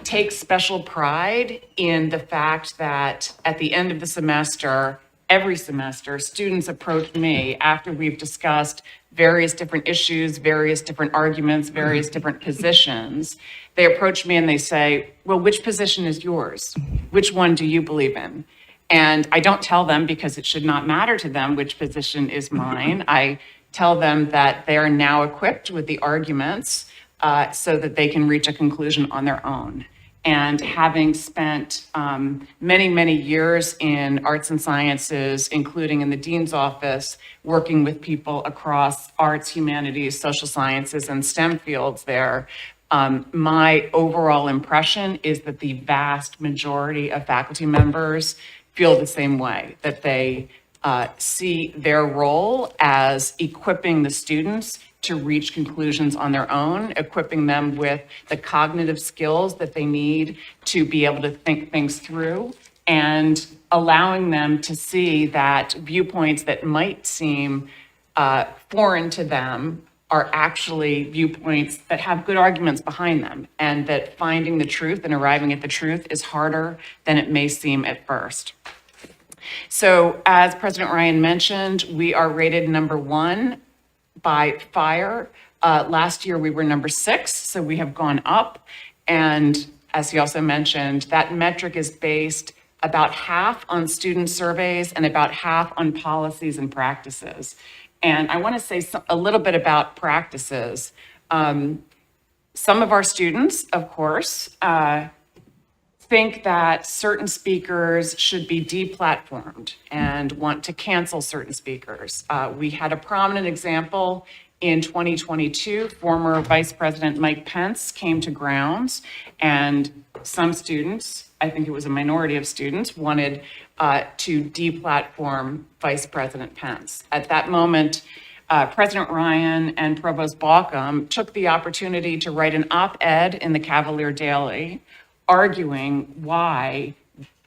take special pride in the fact that at the end of the semester, every semester, students approach me after we've discussed various different issues, various different arguments, various different positions. They approach me and they say, well, which position is yours? Which one do you believe in? And I don't tell them, because it should not matter to them which position is mine. I tell them that they are now equipped with the arguments so that they can reach a conclusion on their own. And having spent many, many years in arts and sciences, including in the dean's office, working with people across arts, humanities, social sciences, and STEM fields there, my overall impression is that the vast majority of faculty members feel the same way, that they see their role as equipping the students to reach conclusions on their own, equipping them with the cognitive skills that they need to be able to think things through, and allowing them to see that viewpoints that might seem foreign to them are actually viewpoints that have good arguments behind them, and that finding the truth and arriving at the truth is harder than it may seem at first. So as President Ryan mentioned, we are rated number 1 by FIRE. Last year we were number 6, so we have gone up. And as he also mentioned, that metric is based about half on student surveys and about half on policies and practices. And I want to say a little bit about practices. Some of our students, of course, think that certain speakers should be deplatformed and want to cancel certain speakers. We had a prominent example in 2022. Former Vice President Mike Pence came to grounds, and some students, I think it was a minority of students, wanted to deplatform Vice President Pence. At that moment, President Ryan and Provost Baucom took the opportunity to write an op-ed in the Cavalier Daily, arguing why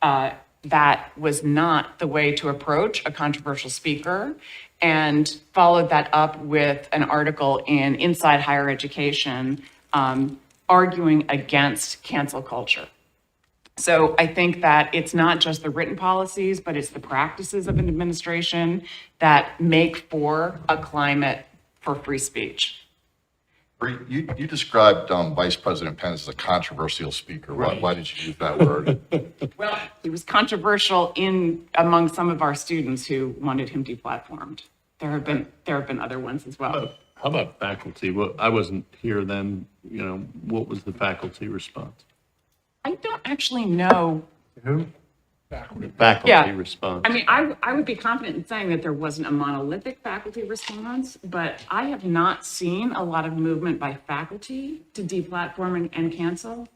that was not the way to approach a controversial speaker, and followed that up with an article in Inside Higher Education arguing against cancel culture. So I think that it's not just the written policies, but it's the practices of an administration that make for a climate for free speech. You described Vice President Pence as a controversial speaker. Why did you use that word? Well, he was controversial among some of our students who wanted him deplatformed. There have been other ones as well. How about faculty? Well, I wasn't here then, what was the faculty response? I don't actually know. Faculty response. I mean, I would be confident in saying that there wasn't a monolithic faculty response, but I have not seen a lot of movement by faculty to deplatform and cancel.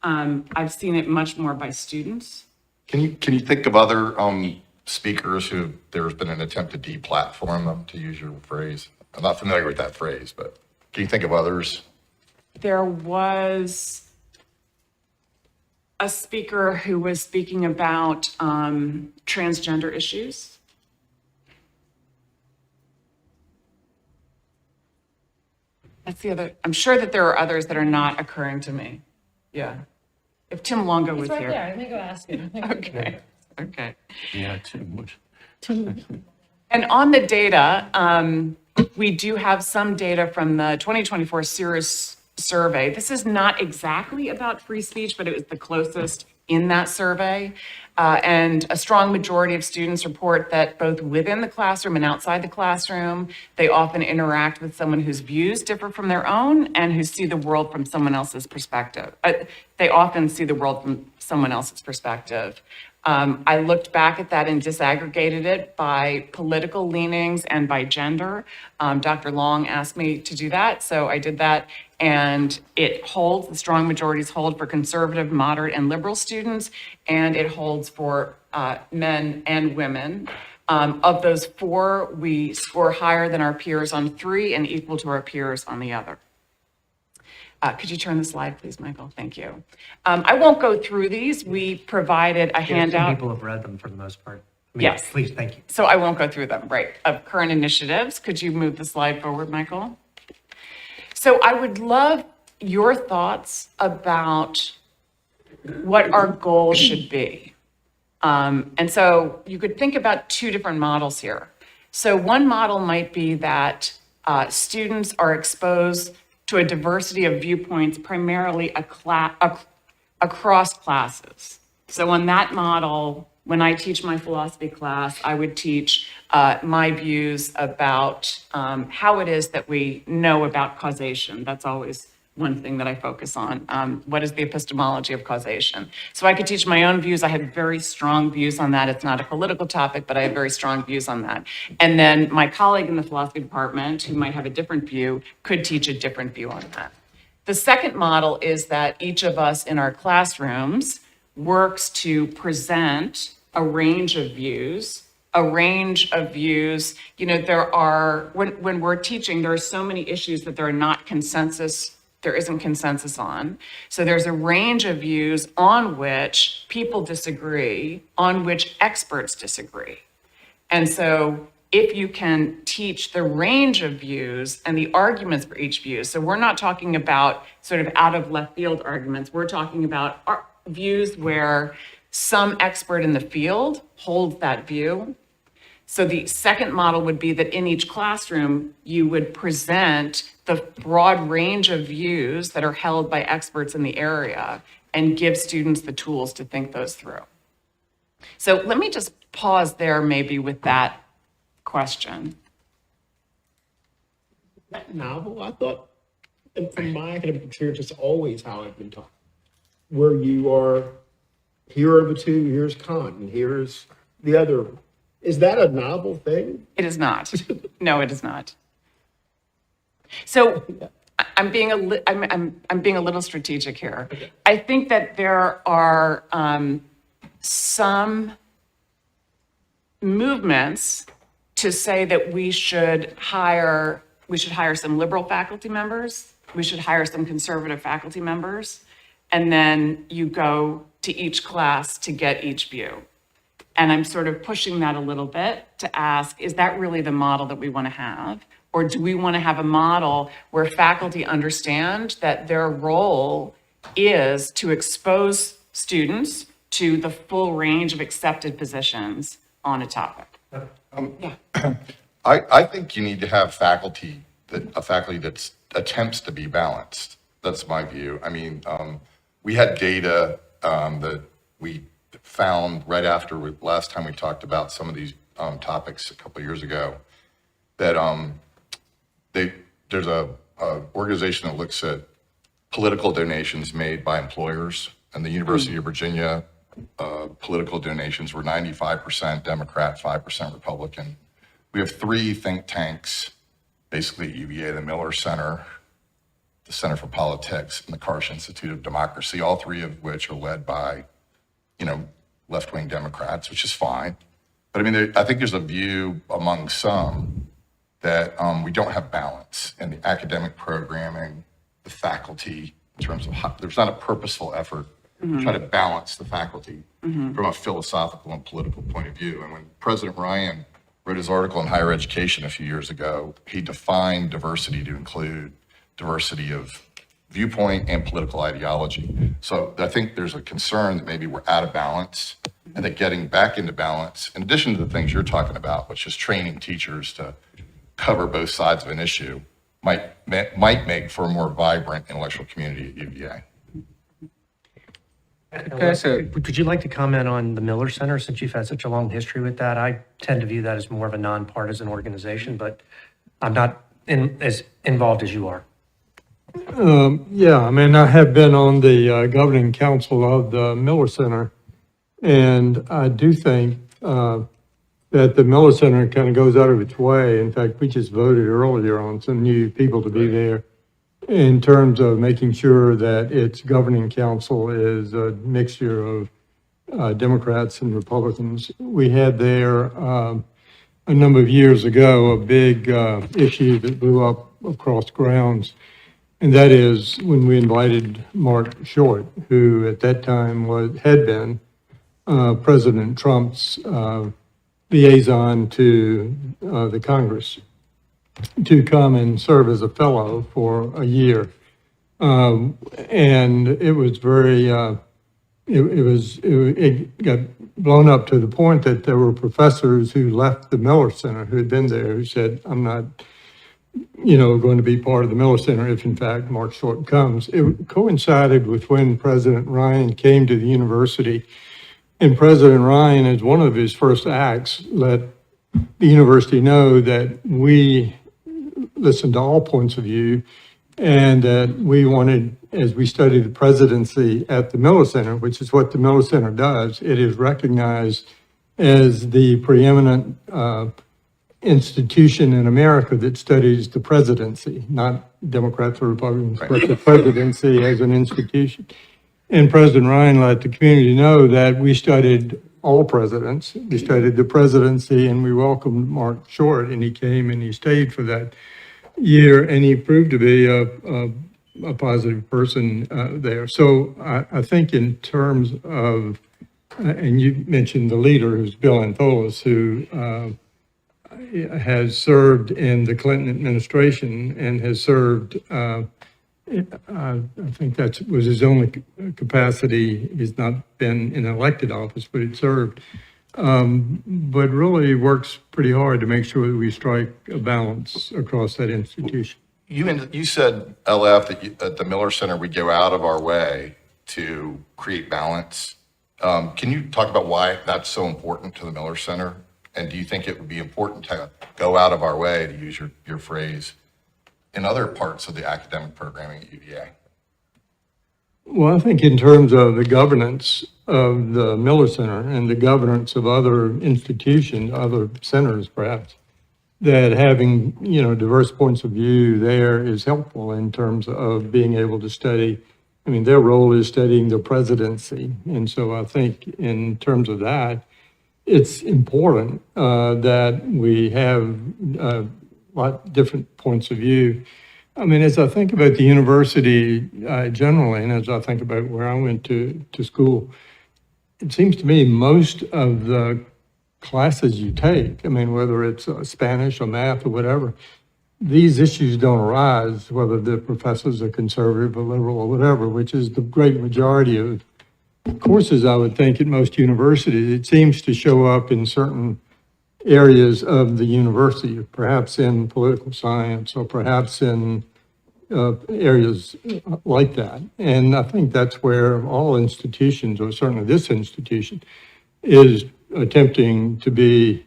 I've seen it much more by students. Can you think of other speakers who there's been an attempt to deplatform them, to use your phrase? I'm not familiar with that phrase, but can you think of others? There was a speaker who was speaking about transgender issues. That's the other. I'm sure that there are others that are not occurring to me. Yeah. If Tim Longo was He's right here. there. Let me go ask him. Okay. Yeah, too much. And on the data, we do have some data from the 2024 Cirrus survey. This is not exactly about free speech, but it was the closest in that survey. And a strong majority of students report that both within the classroom and outside the classroom, they often interact with someone whose views differ from their own and who see the world from someone else's perspective. They often see the world from someone else's perspective. I looked back at that and disaggregated it by political leanings and by gender. Dr. Long asked me to do that, so I did that. And it holds, the strong majorities hold for conservative, moderate, and liberal students, and it holds for men and women. Of those 4, we score higher than our peers on 3 and equal to our peers on the other. Could you turn the slide, please, Michael? Thank you. I won't go through these. We provided a handout. People have read them for the most part. Yes. Please, thank you. So I won't go through them, right, of current initiatives. Could you move the slide forward, Michael? So I would love your thoughts about what our goals should be. And so you could think about two different models here. So one model might be that students are exposed to a diversity of viewpoints, primarily across classes. So on that model, when I teach my philosophy class, I would teach my views about how it is that we know about causation. That's always one thing that I focus on. What is the epistemology of causation? So I could teach my own views. I have very strong views on that. It's not a political topic, but I have very strong views on that. And then my colleague in the philosophy department, who might have a different view, could teach a different view on that. The second model is that each of us in our classrooms works to present a range of views. You know, there are, when we're teaching, there are so many issues that there isn't consensus on. So there's a range of views on which people disagree, on which experts disagree. And so if you can teach the range of views and the arguments for each view, so we're not talking about sort of out of left field arguments, we're talking about views where some expert in the field holds that view. So the second model would be that in each classroom, you would present the broad range of views that are held by experts in the area and give students the tools to think those through. So let me just pause there maybe with that question. That novel, I thought, and from my academic experience, it's always how I've been taught. Where you are, here are the two, here's Kant, and here's the other. Is that a novel thing? It is not. No, it is not. So I'm being a little strategic here. Okay. I think that there are some movements to say that we should hire some liberal faculty members, we should hire some conservative faculty members, and then you go to each class to get each view. And I'm sort of pushing that a little bit to ask, is that really the model that we want to have? Or do we want to have a model where faculty understand that their role is to expose students to the full range of accepted positions on a topic? I think you need to have a faculty that attempts to be balanced. That's my view. I mean, we had data that we found right after last time we talked about some of these topics a couple of years ago, that there's a organization that looks at political donations made by employers, and the University of Virginia political donations were 95% Democrat, 5% Republican. We have three think tanks, basically at UVA, the Miller Center, the Center for Politics, and the Karsh Institute of Democracy, all three of which are led by, left-wing Democrats, which is fine. But I mean, I think there's a view among some that we don't have balance in the academic programming, the faculty, in terms of there's not a purposeful effort to try to balance the faculty from a philosophical and political point of view. And when President Ryan wrote his article in Higher Education a few years ago, he defined diversity to include diversity of viewpoint and political ideology. So I think there's a concern that maybe we're out of balance, and that getting back into balance, in addition to the things you're talking about, which is training teachers to cover both sides of an issue, might make for a more vibrant intellectual community at UVA. Could you like to comment on the Miller Center, since you've had such a long history with that? I tend to view that as more of a nonpartisan organization, but I'm not as involved as you are. Yeah, I mean, I have been on the governing council of the Miller Center, and I do think that the Miller Center kind of goes out of its way. In fact, we just voted earlier on some new people to be there in terms of making sure that its governing council is a mixture of Democrats and Republicans. We had there a number of years ago a big issue that blew up across grounds. And that is when we invited Mark Short, who at that time had been President Trump's liaison to the Congress, to come and serve as a fellow for a year. And it was very, it got blown up to the point that there were professors who left the Miller Center who had been there who said, I'm not, going to be part of the Miller Center if in fact Mark Short comes. It coincided with when President Ryan came to the university. And President Ryan, as one of his first acts, let the university know that we listened to all points of view and that we wanted, as we studied the presidency at the Miller Center, which is what the Miller Center does, it is recognized as the preeminent institution in America that studies the presidency, not Democrats or Republicans, but the presidency as an institution. And President Ryan let the community know that we studied all presidents. We studied the presidency, and we welcomed Mark Short, and he came and he stayed for that year, and he proved to be a positive person there. So I think in terms of, and you mentioned the leader, who's Bill Antholis, who has served in the Clinton administration and has served, I think that was his only capacity. He's not been in elected office, but he served. But really works pretty hard to make sure that we strike a balance across that institution. You said, LF, that at the Miller Center, we go out of our way to create balance. Can you talk about why that's so important to the Miller Center? And do you think it would be important to go out of our way, to use your phrase, in other parts of the academic programming at UVA? Well, I think in terms of the governance of the Miller Center and the governance of other institutions, other centers perhaps, that having, diverse points of view there is helpful in terms of being able to study. I mean, their role is studying the presidency. And so I think in terms of that, it's important that we have a lot different points of view. I mean, as I think about the university generally, and as I think about where I went to school, it seems to me most of the classes you take, I mean, whether it's Spanish or math or whatever, these issues don't arise, whether the professors are conservative or liberal or whatever, which is the great majority of courses, I would think, at most universities. It seems to show up in certain areas of the university, perhaps in political science or perhaps in areas like that. And I think that's where all institutions, or certainly this institution, is attempting to be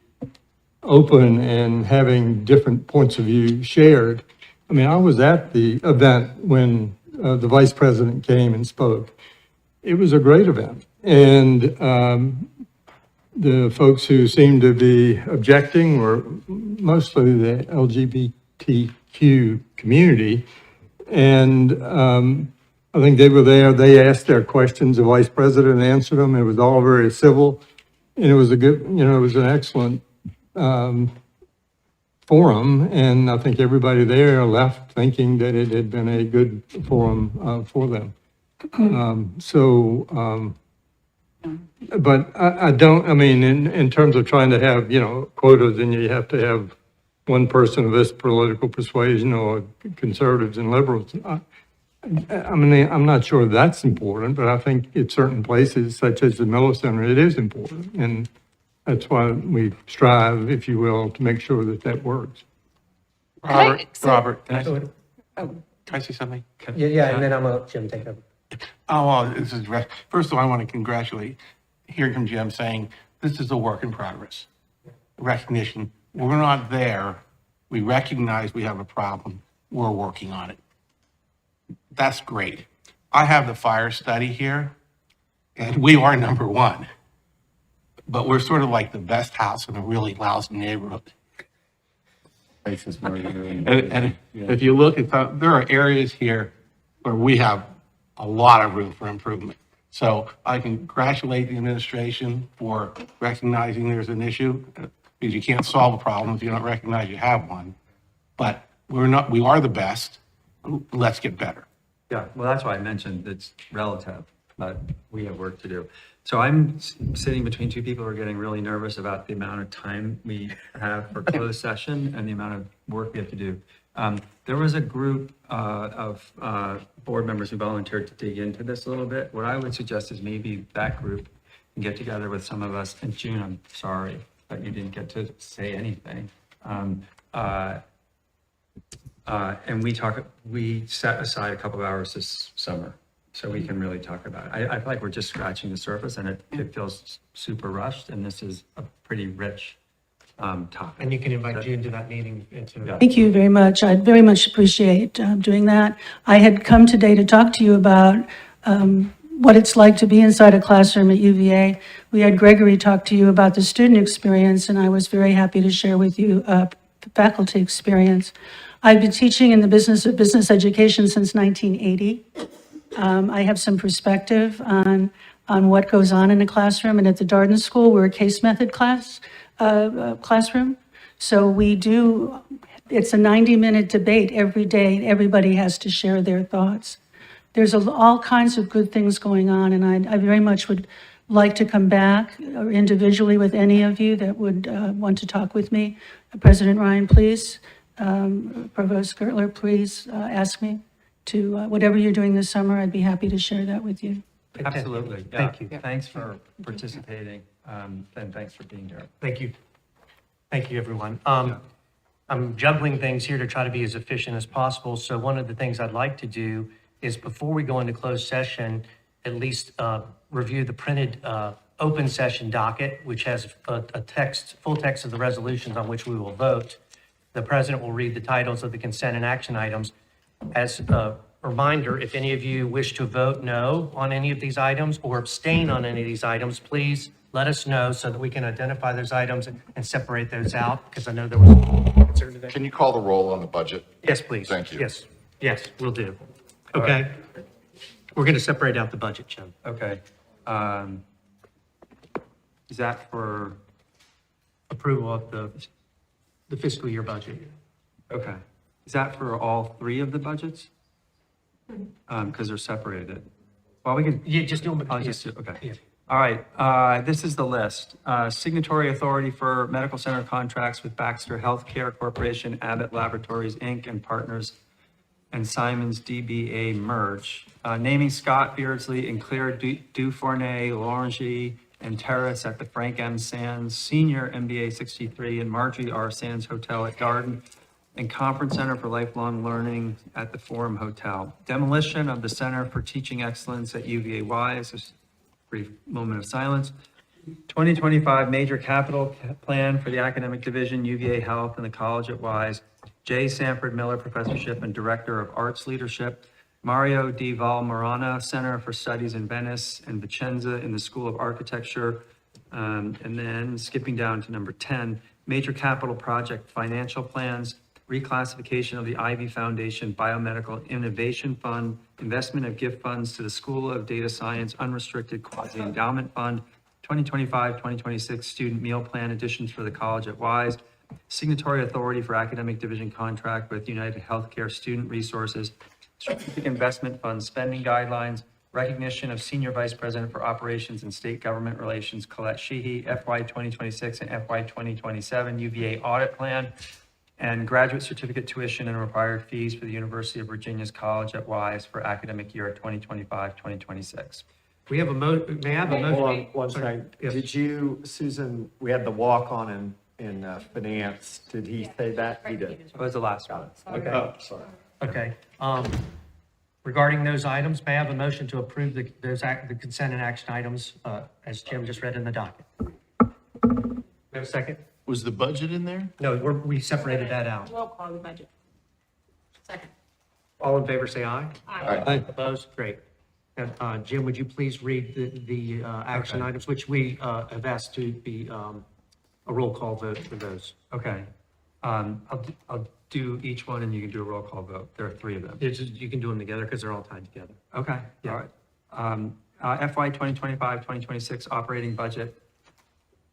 open and having different points of view shared. I mean, I was at the event when the vice president came and spoke. It was a great event. And the folks who seemed to be objecting were mostly the LGBTQ community. And I think they were there. They asked their questions. The vice president answered them. It was all very civil. And it was a good, it was an excellent forum. And I think everybody there left thinking that it had been a good forum for them. But I don't, I mean, in terms of trying to have, quotas, and you have to have one person of this political persuasion or conservatives and liberals. I mean, I'm not sure that's important, but I think in certain places, such as the Miller Center, it is important. And that's why we strive, if you will, to make sure that that works. Robert, can I say something? Yeah, and then I'm going to let Jim take over. Oh, well, first of all, I want to congratulate, hearing from Jim saying this is a work in progress. Recognition, we're not there. We recognize we have a problem. We're working on it. That's great. I have the fire study here, and we are number one. But we're sort of like the best house in a really lousy neighborhood. And if you look at there are areas here where we have a lot of room for improvement. So I congratulate the administration for recognizing there's an issue, because you can't solve a problem if you don't recognize you have one. But we are the best. Let's get better. Yeah, well, that's why I mentioned it's relative, but we have work to do. So I'm sitting between two people who are getting really nervous about the amount of time we have for closed session and the amount of work we have to do. There was a group of board members who volunteered to dig into this a little bit. What I would suggest is maybe that group can get together with some of us in June. I'm sorry that you didn't get to say anything. And we set aside a couple of hours this summer so we can really talk about it. I feel like we're just scratching the surface and it feels super rushed, and this is a pretty rich topic. And you can invite June to that meeting. Thank you very much. I very much appreciate doing that. I had come today to talk to you about what it's like to be inside a classroom at UVA. We had Gregory talk to you about the student experience, and I was very happy to share with you the faculty experience. I've been teaching in the business of business education since 1980. I have some perspective on what goes on in a classroom, and at the Darden School, we're a case method classroom. So it's a 90-minute debate every day. Everybody has to share their thoughts. There's all kinds of good things going on, and I very much would like to come back individually with any of you that would want to talk with me. President Ryan, please. Provost Gertler, please ask me to, whatever you're doing this summer, I'd be happy to share that with you. Absolutely. Yeah. Thank you. Thanks for participating, and thanks for being here. Thank you. Thank you, everyone. I'm juggling things here to try to be as efficient as possible. So one of the things I'd like to do is, before we go into closed session, at least review the printed open session docket, which has a full text of the resolutions on which we will vote. The president will read the titles of the consent and action items. As a reminder, if any of you wish to vote no on any of these items or abstain on any of these items, please let us know so that we can identify those items and separate those out, because I know there was concern today. Can you call the roll on the budget? Yes, please. Thank you. Yes, we'll do. Okay. We're going to separate out the budget, Jim. Okay. Is that for, Approval of the fiscal year budget. okay. Is that for all three of the budgets? Because they're separated. Well, we can. Yeah, just do them. I'll just do, okay. Yeah. All right, this is the list. Signatory authority for medical center contracts with Baxter Healthcare Corporation, Abbott Laboratories, Inc., and Partners, and Simon's DBA merge. Naming Scott Beardsley and Claire Dufournet, Lorangy, and Terrace at the Frank M. Sands Senior MBA 63 and Marjorie R. Sands Hotel at Darden, and Conference Center for Lifelong Learning at the Forum Hotel. Demolition of the Center for Teaching Excellence at UVA Wise. Just a brief moment of silence. 2025 Major Capital Plan for the Academic Division, UVA Health, and the College at Wise. J. Sanford Miller Professorship and Director of Arts Leadership. Mario D. Valmarana Center for Studies in Venice and Vicenza in the School of Architecture. And then skipping down to number 10, Major Capital Project Financial Plans, reclassification of the Ivy Foundation Biomedical Innovation Fund, investment of gift funds to the School of Data Science Unrestricted Quasi-Endowment Fund, 2025-2026 Student Meal Plan additions for the College at Wise, signatory authority for Academic Division contract with United Healthcare Student Resources, strategic investment fund spending guidelines, recognition of Senior Vice President for Operations and State Government Relations, Colette Sheehy, FY 2026 and FY 2027 UVA audit plan, and graduate certificate tuition and required fees for the University of Virginia's College at Wise for academic year 2025-2026. We have may I have a motion? Hold on one second. Yes. Did you, Susan, we had the walk-on in finance. Did he say that? He did. That was the last one. Okay. Oh, sorry. Okay. Regarding those items, may I have a motion to approve the consent and action items as Jim just read in the docket? We have a second? Was the budget in there? No, we separated that out. Roll call the budget. Second. All in favor, say aye. Aye. Opposed? Great. And, Jim, would you please read the action items, which we have asked to be a roll call vote for those? Okay. I'll do each one and you can do a roll call vote. There are three of them. You can do them together because they're all tied together. Okay. Yeah. All right. FY 2025-2026 operating budget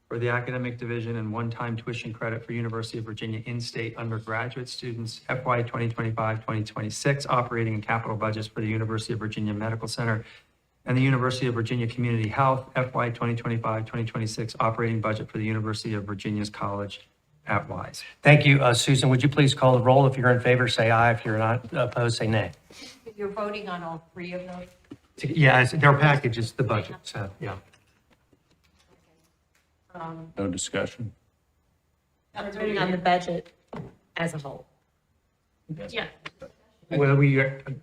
for the academic division and one-time tuition credit for University of Virginia in-state undergraduate students. FY 2025-2026 operating and capital budgets for the University of Virginia Medical Center and the University of Virginia Community Health. FY 2025-2026 operating budget for the University of Virginia's College at WISE. Thank you. Susan, would you please call the roll? If you're in favor, say aye. If you're not opposed, say nay. You're voting on all three of those? Yeah, their package is the budget, so, yeah. No discussion? I'm voting on the budget as a whole. Yeah. Well,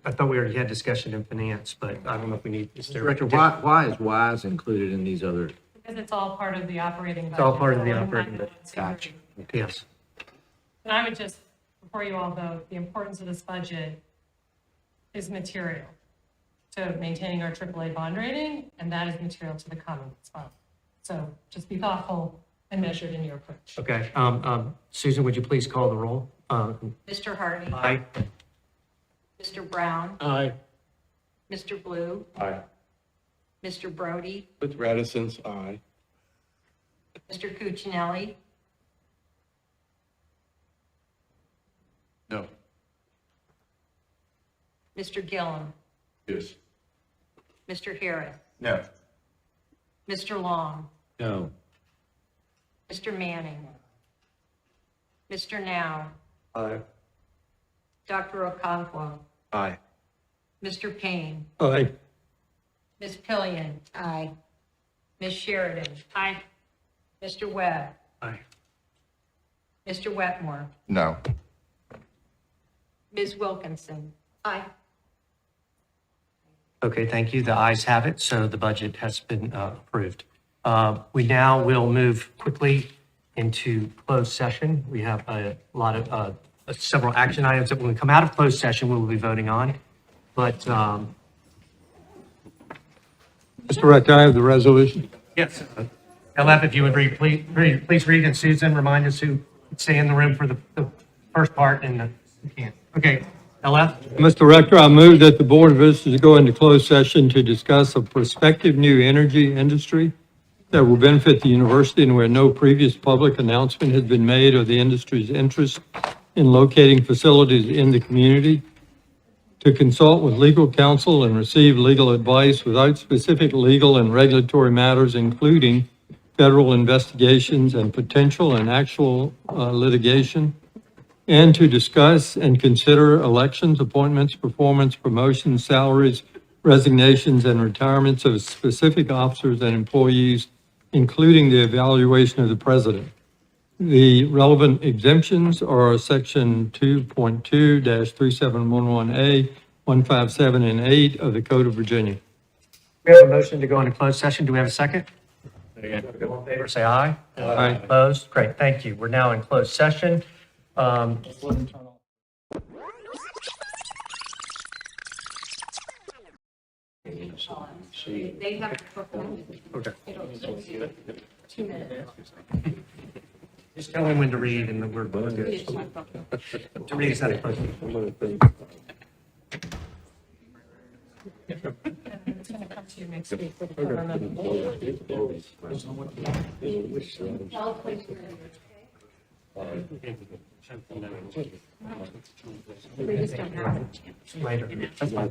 I thought we already had discussion in finance, but I don't know if we need. Director, why is WISE included in these other? Because it's all part of the operating budget. It's all part of the so operating budget. Gotcha. Yes. And I would just, before you all vote, the importance of this budget is material to maintaining our AAA bond rating, and that is material to the common as well. So just be thoughtful and measured in your approach. Okay. Susan, would you please call the roll? Mr. Hardy. Aye. Mr. Brown. Aye. Mr. Blue. Aye. Mr. Brody. With reticence, aye. Mr. Cuccinelli. No. Mr. Gillum. Yes. Mr. Harris. No. Mr. Long. No. Mr. Manning. Mr. Now. Aye. Dr. Okonkwo. Aye. Mr. Payne. Aye. Ms. Pillion. Aye. Ms. Sheridan. Aye. Mr. Webb. Aye. Mr. Wetmore. No. Ms. Wilkinson. Aye. Okay, thank you. The ayes have it, so the budget has been approved. We now will move quickly into closed session. We have a lot of, several action items that when we come out of closed session, we will be voting on. But, Mr. Rector, I have the resolution. yes, LF, if you would read, please read, and Susan, remind us who stay in the room for the first part and you can't. Okay, LF? Mr. Rector, I move that the Board of Visitors go into closed session to discuss a prospective new energy industry that will benefit the university and where no previous public announcement has been made of the industry's interest in locating facilities in the community, to consult with legal counsel and receive legal advice without specific legal and regulatory matters, including federal investigations and potential and actual litigation, and to discuss and consider elections, appointments, performance, promotions, salaries, resignations, and retirements of specific officers and employees, including the evaluation of the president. The relevant exemptions are section 2.2-3711A, 157 and 8 of the Code of Virginia. We have a motion to go into closed session. Do we have a second? All in favor, say aye. Aye. Opposed? Great, thank you. We're now in closed session. They have to perform. Okay. 2 minutes. Just tell him when to read and then we're good. To read is not a question. It's going to come to you next week with the government. We just don't have a chance. Later. That's fine.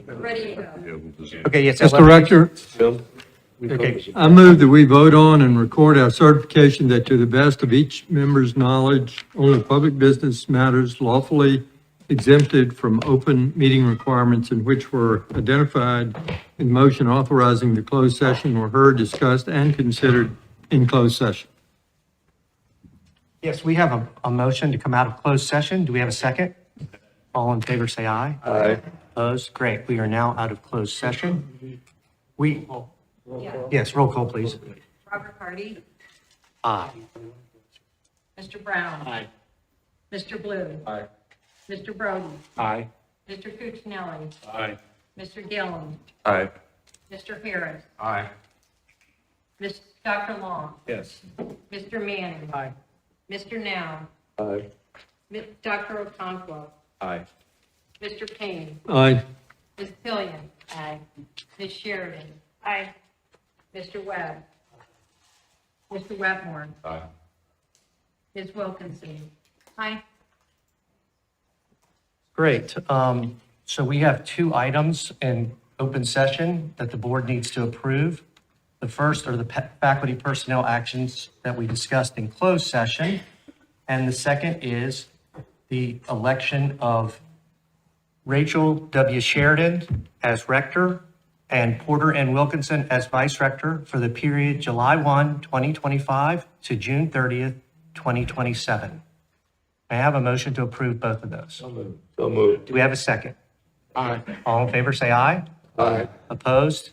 Ready to go. Okay, yes. Mr. Rector, Okay. I move that we vote on and record our certification that to the best of each member's knowledge, only public business matters lawfully exempted from open meeting requirements in which were identified in motion authorizing the closed session were heard, discussed, and considered in closed session. Yes, we have a motion to come out of closed session. Do we have a second? All in favor, say aye. Aye. Opposed? Great. We are now out of closed session. Yes, roll call, please. Robert Hardy. Aye. Mr. Brown. Aye. Mr. Blue. Aye. Mr. Brody. Aye. Mr. Cuccinelli. Aye. Mr. Gillum. Aye. Mr. Harris. Aye. Dr. Long. Yes. Mr. Manning. Aye. Mr. Now. Aye. Dr. Okonkwo. Aye. Mr. Payne. Aye. Ms. Pillion. Aye. Ms. Sheridan. Aye. Mr. Webb. Mr. Wetmore. Aye. Ms. Wilkinson. Aye. Great. So we have two items in open session that the board needs to approve. The first are the faculty personnel actions that we discussed in closed session. And the second is the election of Rachel W. Sheridan as rector and Porter N. Wilkinson as vice rector for the period July 1, 2025 to June 30th, 2027. May I have a motion to approve both of those? So moved. Do we have a second? Aye. All in favor, say aye. Aye. Opposed?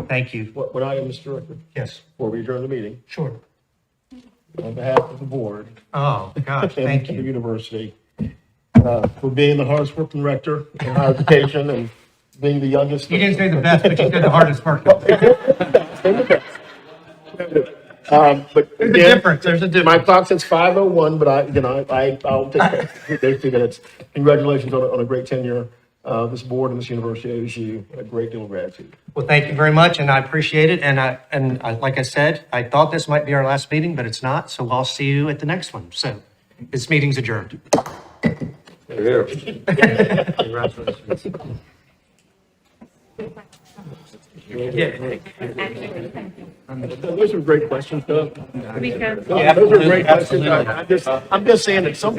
Thank you. What item, Mr. Director? Yes. Before we adjourn the meeting, Sure. on behalf of the board. Oh, gosh, thank and the you. university, for being the hardest working rector in higher education and being the youngest. You didn't say the best, but you said the hardest working. But There's a difference, there's a difference. My clock says 5:01, but I'll take those 2 minutes. Congratulations on a great tenure. This board and this university owes you a great deal of gratitude. Well, thank you very much, and I appreciate it. And like I said, I thought this might be our last meeting, but it's not. So I'll see you at the next one. So this meeting's adjourned. Here. Those are great questions, though. Because Those are great questions. I'm just saying that some.